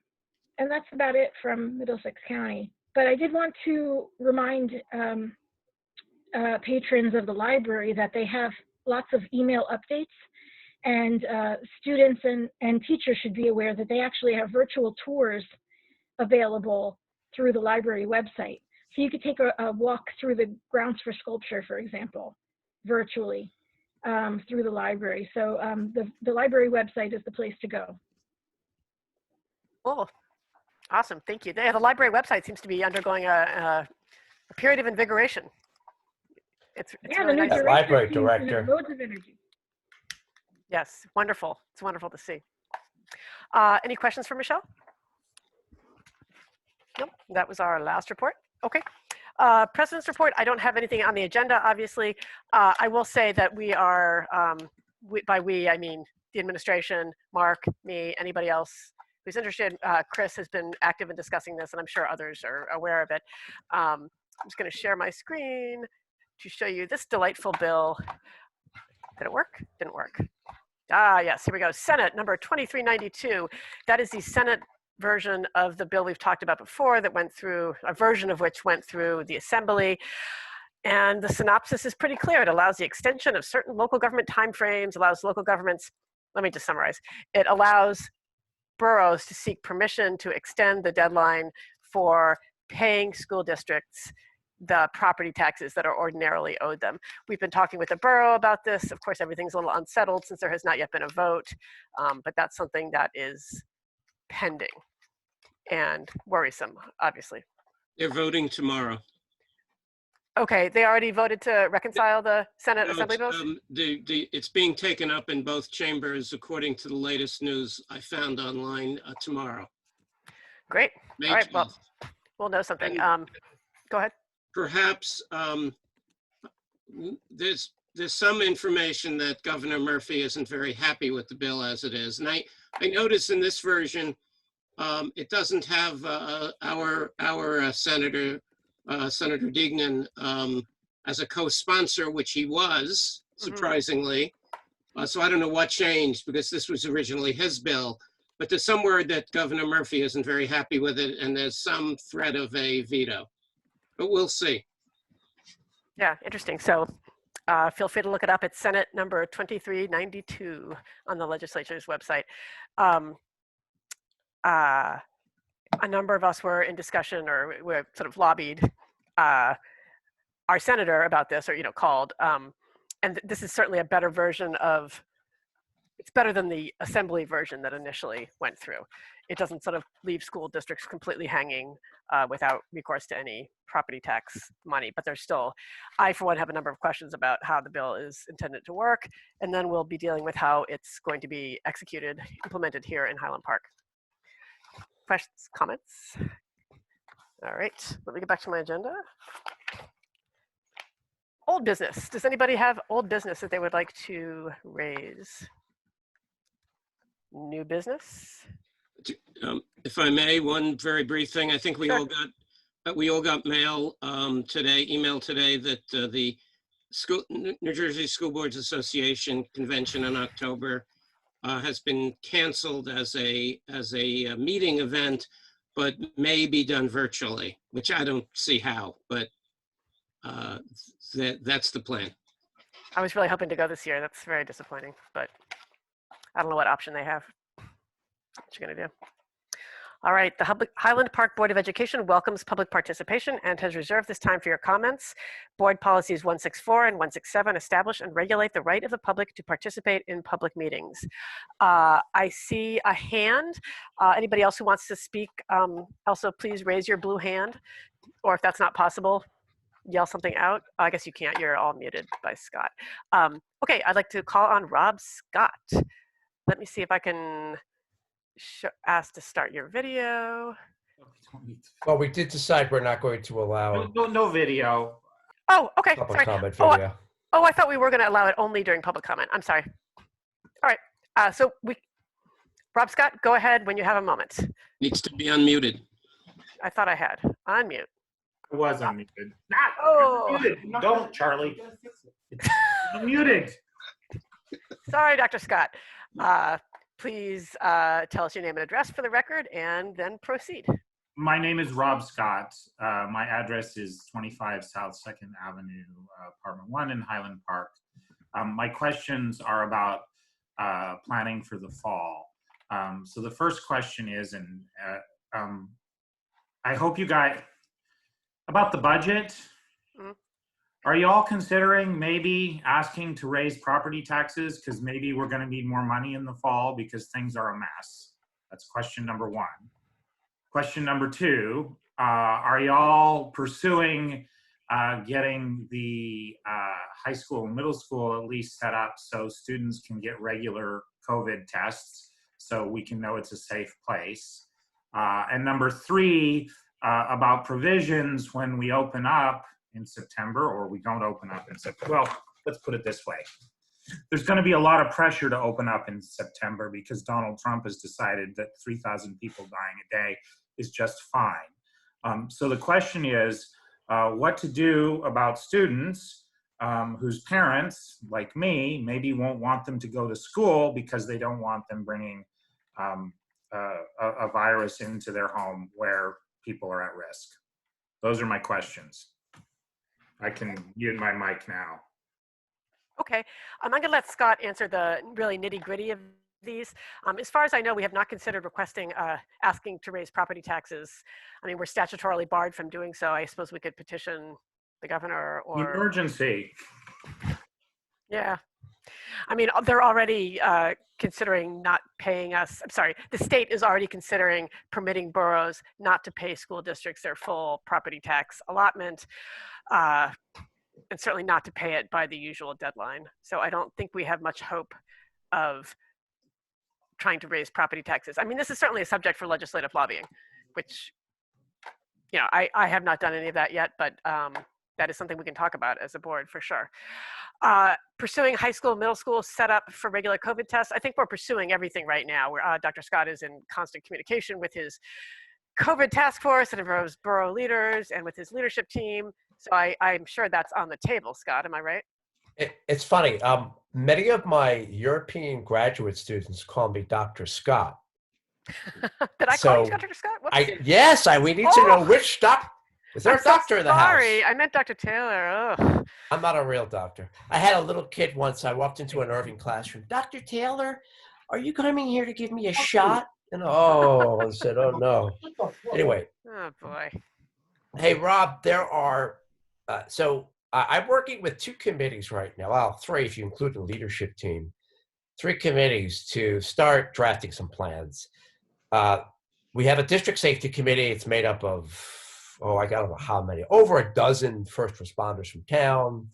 that's about it from Middlesex County. But I did want to remind patrons of the library that they have lots of email updates, and students and teachers should be aware that they actually have virtual tours available through the library website. So you could take a walk through the grounds for sculpture, for example, virtually. through the library. So the library website is the place to go. Cool. Awesome. Thank you. The library website seems to be undergoing a period of invigoration. It's Yeah, really the new nice. library seems to have director. loads of energy. Yes, wonderful. It's wonderful to see. Any questions for Michelle? Nope, that was our last report. Okay. President's report, I don't have anything on the agenda, obviously. I will say that we are, by we, I mean the administration, Mark, me, anybody else who's interested. Chris has been active in discussing this, and I'm sure others are aware of it. I'm just going to share my screen to show you this delightful bill. Did it work? Didn't work. Yes, here we go. Senate number 2392. That is the Senate version of the bill we've talked about before that went through, a version of which went through the Assembly. And the synopsis is pretty clear. It allows the extension of certain local government timeframes, allows local governments, let me just summarize. It allows boroughs to seek permission to extend the deadline for paying school districts the property taxes that are ordinarily owed them. We've been talking with the borough about this. Of course, everything's a little unsettled since there has not yet been a vote, but that's something that is pending and worrisome, obviously. They're voting tomorrow. Okay, they already voted to reconcile the Senate Assembly bills? It's being taken up in both chambers according to the latest news I found online tomorrow. Great. May All right, 12th. well, we'll know something. Go ahead. Perhaps there's some information that Governor Murphy isn't very happy with the bill as it is. And I noticed in this version, it doesn't have our Senator Dignan as a co-sponsor, which he was, surprisingly. So I don't know what changed because this was originally his bill. But there's some word that Governor Murphy isn't very happy with it, and there's some threat of a veto. But we'll see. Yeah, interesting. So feel free to look it up. It's Senate number 2392 on the legislature's website. A number of us were in discussion or were sort of lobbied our senator about this, or called. And this is certainly a better version of, it's better than the Assembly version that initially went through. It doesn't sort of leave school districts completely hanging without recourse to any property tax money, but there's still, I for one have a number of questions about how the bill is intended to work, and then we'll be dealing with how it's going to be executed, implemented here in Highland Park. Questions, comments? All right, let me get back to my agenda. Old business. Does anybody have old business that they would like to raise? New business? If I may, one very brief thing. I think we all got mail today, email today, that the New Jersey School Boards Association convention in October has been canceled as a meeting event, but may be done virtually, which I don't see how, but that's the plan. I was really hoping to go this year. That's very disappointing, but I don't know what option they have. What you gonna do? All right, the Highland Park Board of Education welcomes public participation and has reserved this time for your comments. Board policies 164 and 167 establish and regulate the right of the public to participate in public meetings. I see a hand. Anybody else who wants to speak, also please raise your blue hand, or if that's not possible, yell something out. I guess you can't, you're all muted by Scott. Okay, I'd like to call on Rob Scott. Let me see if I can ask to start your video. Well, we did decide we're not going to allow no video. Oh, okay. Public Sorry. comment video. I thought we were going to allow it only during public comment. I'm sorry. All right. So Rob Scott, go ahead when you have a moment. Needs to be unmuted. I thought I had. Unmute. I was unmuted. Unmuted. Don't, Charlie. Unmuted. Sorry, Dr. Scott. Please tell us your name and address for the record and then proceed. My name is Rob Scott. My address is 25 South 2nd Avenue, Apartment 1 in Highland Park. My questions are about planning for the fall. So the first question is, and I hope you guys, about the budget. Are you all considering maybe asking to raise property taxes? Because maybe we're going to need more money in the fall because things are a mess. That's question number one. Question number two, are y'all pursuing getting the high school and middle school at least set up so students can get regular COVID tests so we can know it's a safe place? And number three, about provisions when we open up in September, or we don't open up in September. Well, let's put it this way. There's going to be a lot of pressure to open up in September because Donald Trump has decided that 3,000 people dying a day is just fine. So the question is what to do about students whose parents, like me, maybe won't want them to go to school because they don't want them bringing a virus into their home where people are at risk. Those are my questions. I can mute my mic now. Okay, I'm going to let Scott answer the really nitty gritty of these. As far as I know, we have not considered requesting, asking to raise property taxes. I mean, we're statutorily barred from doing so. I suppose we could petition the governor or. Emergency. Yeah. I mean, they're already considering not paying us. I'm sorry, the state is already considering permitting boroughs not to pay school districts their full property tax allotment. And certainly not to pay it by the usual deadline. So I don't think we have much hope of trying to raise property taxes. I mean, this is certainly a subject for legislative lobbying, which, you know, I have not done any of that yet, but that is something we can talk about as a board for sure. Pursuing high school, middle school setup for regular COVID tests. I think we're pursuing everything right now. Dr. Scott is in constant communication with his COVID task force that involves borough leaders and with his leadership team. So I'm sure that's on the table, Scott, am I right? It's funny. Many of my European graduate students call me Dr. Scott. Did I call you Dr. Scott? Yes, we need to know which doctor. Is there a doctor in the house? Sorry, I meant Dr. Taylor. Ugh. I'm not a real doctor. I had a little kid once. I walked into an Irving classroom. Dr. Taylor, are you coming here to give me a shot? And I said, oh no. Anyway. Oh boy. Hey, Rob, there are, I'm working with 2 committees right now. Well, 3 if you include the leadership team. 3 committees to start drafting some plans. We have a district safety committee. It's made up of, I don't know how many, over a dozen first responders from town.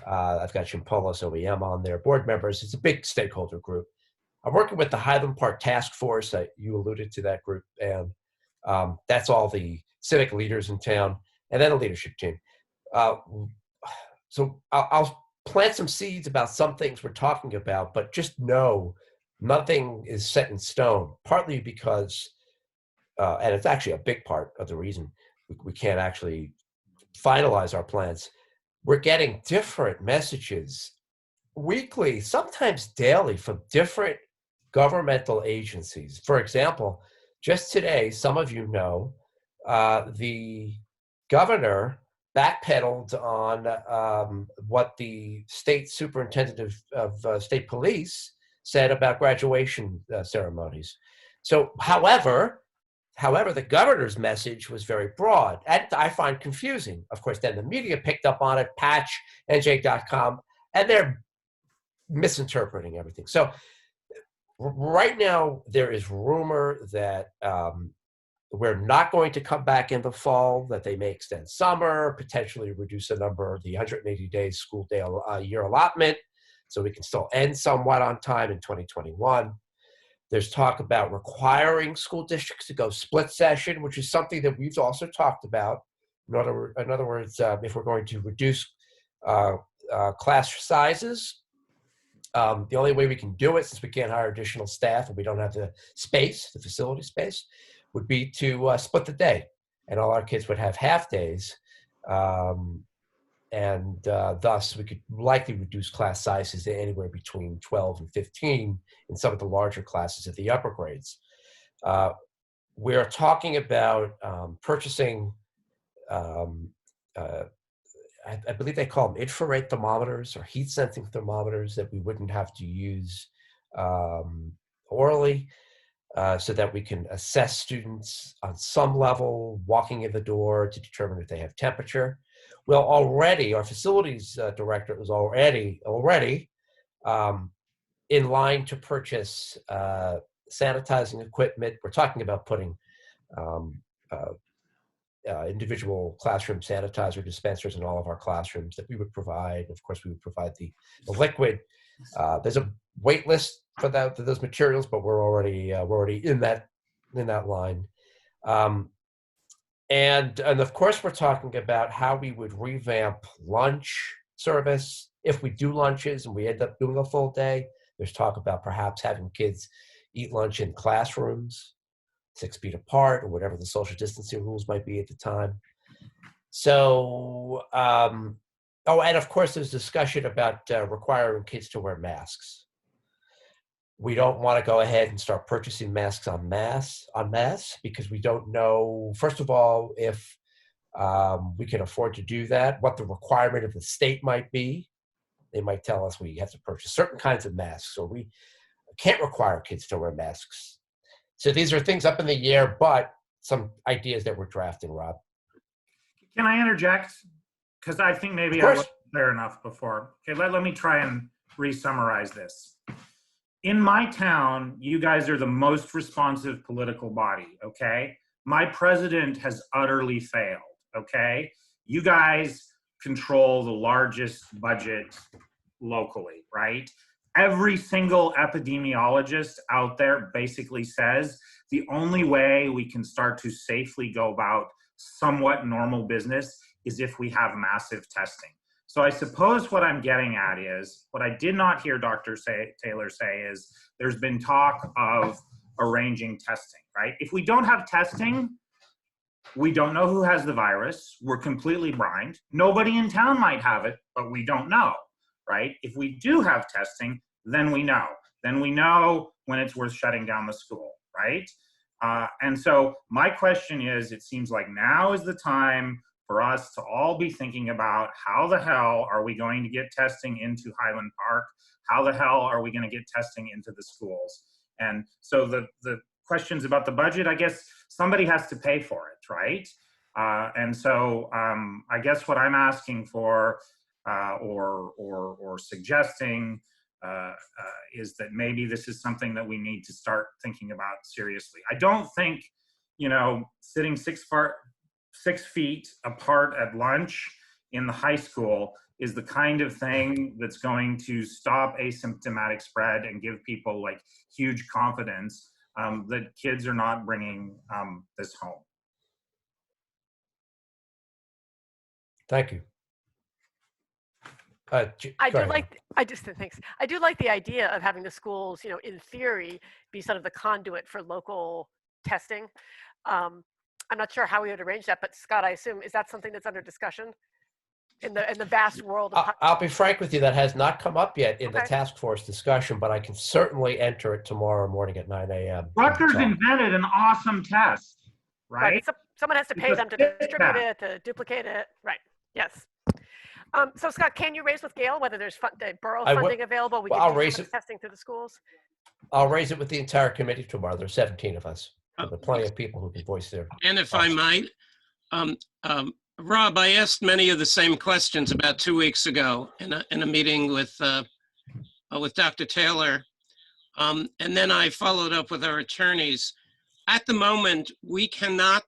I've got Chimpolos OEM on there, board members. It's a big stakeholder group. I'm working with the Highland Park Task Force. You alluded to that group, and that's all the civic leaders in town, and then a leadership team. So I'll plant some seeds about some things we're talking about, but just know nothing is set in stone, partly because, and it's actually a big part of the reason we can't actually finalize our plans. We're getting different messages weekly, sometimes daily, from different governmental agencies. For example, just today, some of you know, the governor backpedaled on what the state superintendent of state police said about graduation ceremonies. So, however, the governor's message was very broad, and I find confusing. Of course, then the media picked up on it, Patch, NJ.com, and they're misinterpreting everything. So right now, there is rumor that we're not going to come back in the fall, that they may extend summer, potentially reduce the number of the 180 days school day year allotment, so we can still end somewhat on time in 2021. There's talk about requiring school districts to go split session, which is something that we've also talked about. In other words, if we're going to reduce class sizes, the only way we can do it, since we can't hire additional staff and we don't have the space, the facility space, would be to split the day. And all our kids would have half days. And thus, we could likely reduce class sizes to anywhere between 12 and 15 in some of the larger classes at the upper grades. We're talking about purchasing, I believe they call them infrared thermometers or heat sensing thermometers that we wouldn't have to use orally, so that we can assess students on some level walking in the door to determine if they have temperature. Well, already our facilities director is already in line to purchase sanitizing equipment. We're talking about putting individual classroom sanitizer dispensers in all of our classrooms that we would provide. Of course, we would provide the liquid. There's a wait list for those materials, but we're already in that line. And of course, we're talking about how we would revamp lunch service. If we do lunches and we end up doing a full day, there's talk about perhaps having kids eat lunch in classrooms, 6 feet apart, or whatever the social distancing rules might be at the time. So, and of course, there's discussion about requiring kids to wear masks. We don't want to go ahead and start purchasing masks en masse because we don't know, first of all, if we can afford to do that, what the requirement of the state might be. They might tell us we have to purchase certain kinds of masks, or we can't require kids to wear masks. So these are things up in the air, but some ideas that we're drafting, Rob. Can I interject? Because I think maybe I wasn't clear enough before. Okay, let me try and re-summarize this. In my town, you guys are the most responsive political body, okay? My president has utterly failed, okay? You guys control the largest budget locally, right? Every single epidemiologist out there basically says the only way we can start to safely go about somewhat normal business is if we have massive testing. So I suppose what I'm getting at is, what I did not hear Dr. Taylor say is there's been talk of arranging testing, right? If we don't have testing, we don't know who has the virus. We're completely blind. Nobody in town might have it, but we don't know, right? If we do have testing, then we know. Then we know when it's worth shutting down the school, right? And so my question is, it seems like now is the time for us to all be thinking about how the hell are we going to get testing into Highland Park? How the hell are we going to get testing into the schools? And so the questions about the budget, I guess somebody has to pay for it, right? And so I guess what I'm asking for or suggesting is that maybe this is something that we need to start thinking about seriously. I don't think, sitting 6 feet apart at lunch in the high school is the kind of thing that's going to stop asymptomatic spread and give people like huge confidence that kids are not bringing this home. Thank you. I do like the idea of having the schools, in theory, be sort of the conduit for local testing. I'm not sure how we would arrange that, but Scott, I assume, is that something that's under discussion in the vast world of? I'll be frank with you, that has not come up yet in the task force discussion, but I can certainly enter it tomorrow morning at 9 a.m. Rutgers invented an awesome test, right? Someone has to pay them to distribute it, to duplicate it, right? Yes. So Scott, can you raise with Gail whether there's borough funding available? We can do some testing through the schools. I'll raise it with the entire committee tomorrow. There's 17 of us. There are plenty of people who can voice their. And if I might, Rob, I asked many of the same questions about 2 weeks ago in a meeting with Dr. Taylor, and then I followed up with our attorneys. At the moment, we cannot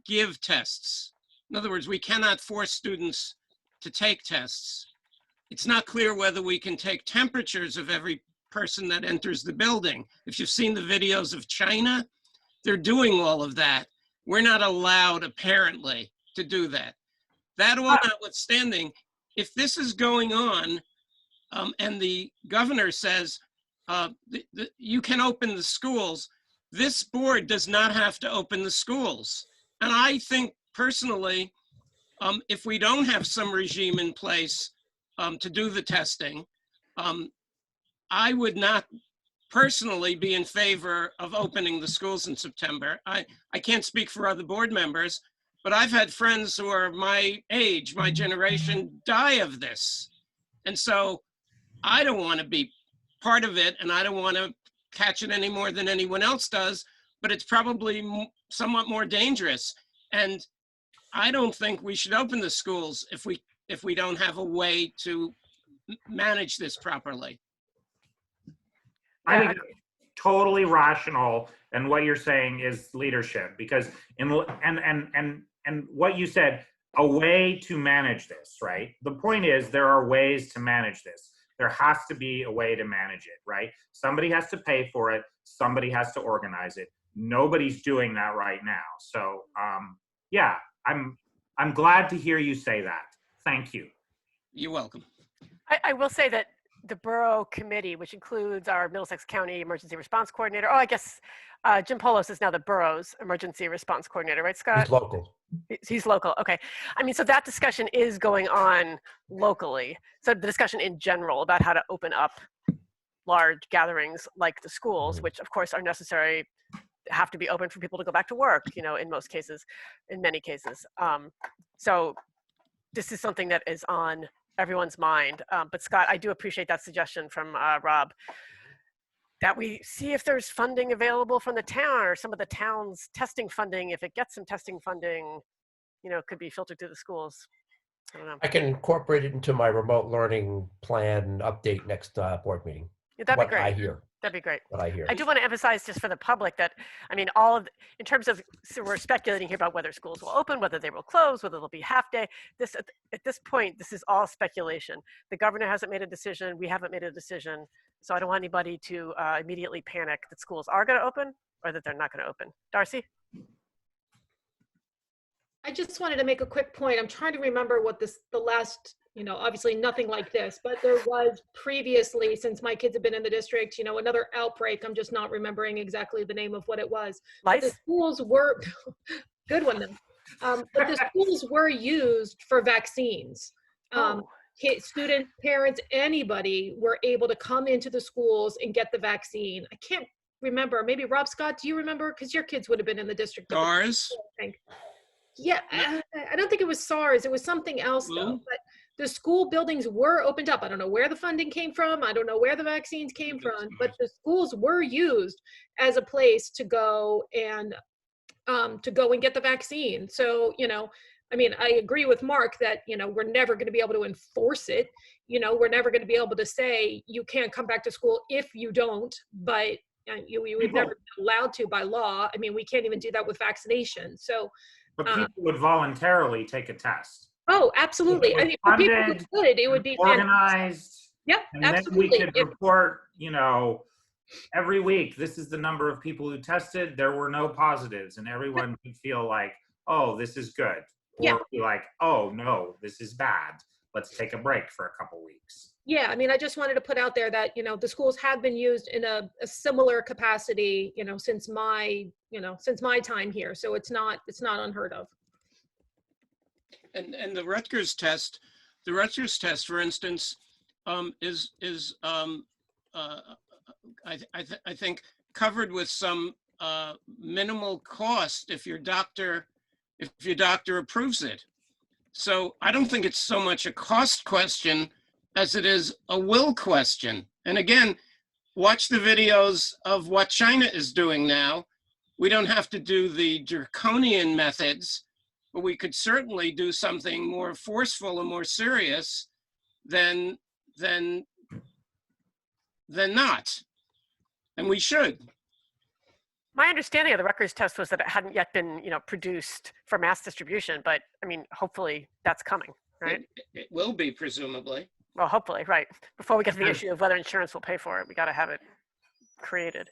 give tests. In other words, we cannot force students to take tests. It's not clear whether we can take temperatures of every person that enters the building. If you've seen the videos of China, they're doing all of that. We're not allowed, apparently, to do that. That all notwithstanding, if this is going on and the governor says you can open the schools, this board does not have to open the schools. And I think personally, if we don't have some regime in place to do the testing, I would not personally be in favor of opening the schools in September. I can't speak for other board members, but I've had friends who are my age, my generation, die of this. And so I don't want to be part of it, and I don't want to catch it any more than anyone else does, but it's probably somewhat more dangerous. And I don't think we should open the schools if we don't have a way to manage this properly. I think it's totally rational, and what you're saying is leadership, because and what you said, a way to manage this, right? The point is there are ways to manage this. There has to be a way to manage it, right? Somebody has to pay for it. Somebody has to organize it. Nobody's doing that right now. So yeah, I'm glad to hear you say that. Thank you. You're welcome. I will say that the borough committee, which includes our Middlesex County Emergency Response Coordinator. Oh, I guess Jim Polos is now the borough's Emergency Response Coordinator, right, Scott? He's local. He's local, okay. I mean, so that discussion is going on locally. So the discussion in general about how to open up large gatherings like the schools, which of course are necessary, have to be open for people to go back to work, you know, in most cases, in many cases. So this is something that is on everyone's mind. But Scott, I do appreciate that suggestion from Rob, that we see if there's funding available from the town or some of the town's testing funding. If it gets some testing funding, you know, could be filtered through the schools. I don't know. I can incorporate it into my remote learning plan update next board meeting. Yeah, that'd be What great. I hear. That'd be great. What I hear. I do want to emphasize just for the public that, I mean, in terms of, so we're speculating here about whether schools will open, whether they will close, whether they'll be half day. This, at this point, this is all speculation. The governor hasn't made a decision. We haven't made a decision. So I don't want anybody to immediately panic that schools are going to open or that they're not going to open. Darcy? I just wanted to make a quick point. I'm trying to remember what the last, you know, obviously nothing like this, but there was previously, since my kids have been in the district, you know, another outbreak. I'm just not remembering exactly the name of what it was. But the schools were, good one then. But the schools were used for vaccines. Students, parents, anybody were able to come into the schools and get the vaccine. I can't remember, maybe Rob Scott, do you remember? Because your kids would have been in the district. SARS? I think. Yeah, I don't think it was SARS. It was something else though. But the school buildings were opened up. I don't know where the funding came from. I don't know where the vaccines came from, but the schools were used as a place to go and get the vaccine. So, you know, I mean, I agree with Mark that, you know, we're never going to be able to enforce it. You know, we're never going to be able to say you can't come back to school if you don't, but we would never be allowed to by law. I mean, we can't even do that with vaccination. So, but people would voluntarily take a test. Oh, absolutely. I mean, for people who could, it would be organized. Yep, and absolutely. Then we could report, you know, every week, this is the number of people who tested. There were no positives, and everyone could feel like, oh, this is good. Or be like, oh, no, this is bad. Let's take a break for a couple weeks. Yeah, I mean, I just wanted to put out there that, you know, the schools have been used in a similar capacity, you know, since my time here. So it's not unheard of. And the Rutgers test, for instance, is I think covered with some minimal cost if your doctor approves it. So I don't think it's so much a cost question as it is a will question. And again, watch the videos of what China is doing now. We don't have to do the draconian methods, but we could certainly do something more forceful and more serious than not. And we should. My understanding of the Rutgers test was that it hadn't yet been, you know, produced for mass distribution, but I mean, hopefully that's coming, right? It will be, presumably. Well, hopefully, right. Before we get to the issue of whether insurance will pay for it, we got to have it created.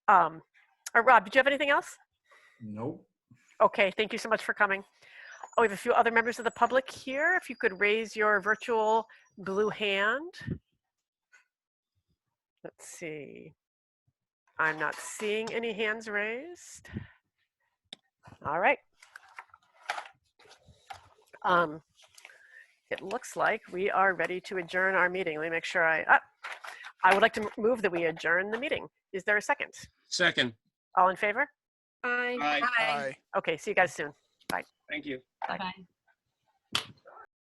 Rob, did you have anything else? Nope. Okay, thank you so much for coming. Oh, we have a few other members of the public here. If you could raise your virtual blue hand. Let's see. I'm not seeing any hands raised. All right. It looks like we are ready to adjourn our meeting. Let me make sure I would like to move that we adjourn the meeting. Is there a second? Second. All in favor? Aye. Aye. Aye. Okay, see you guys soon. Bye. Thank you. Bye.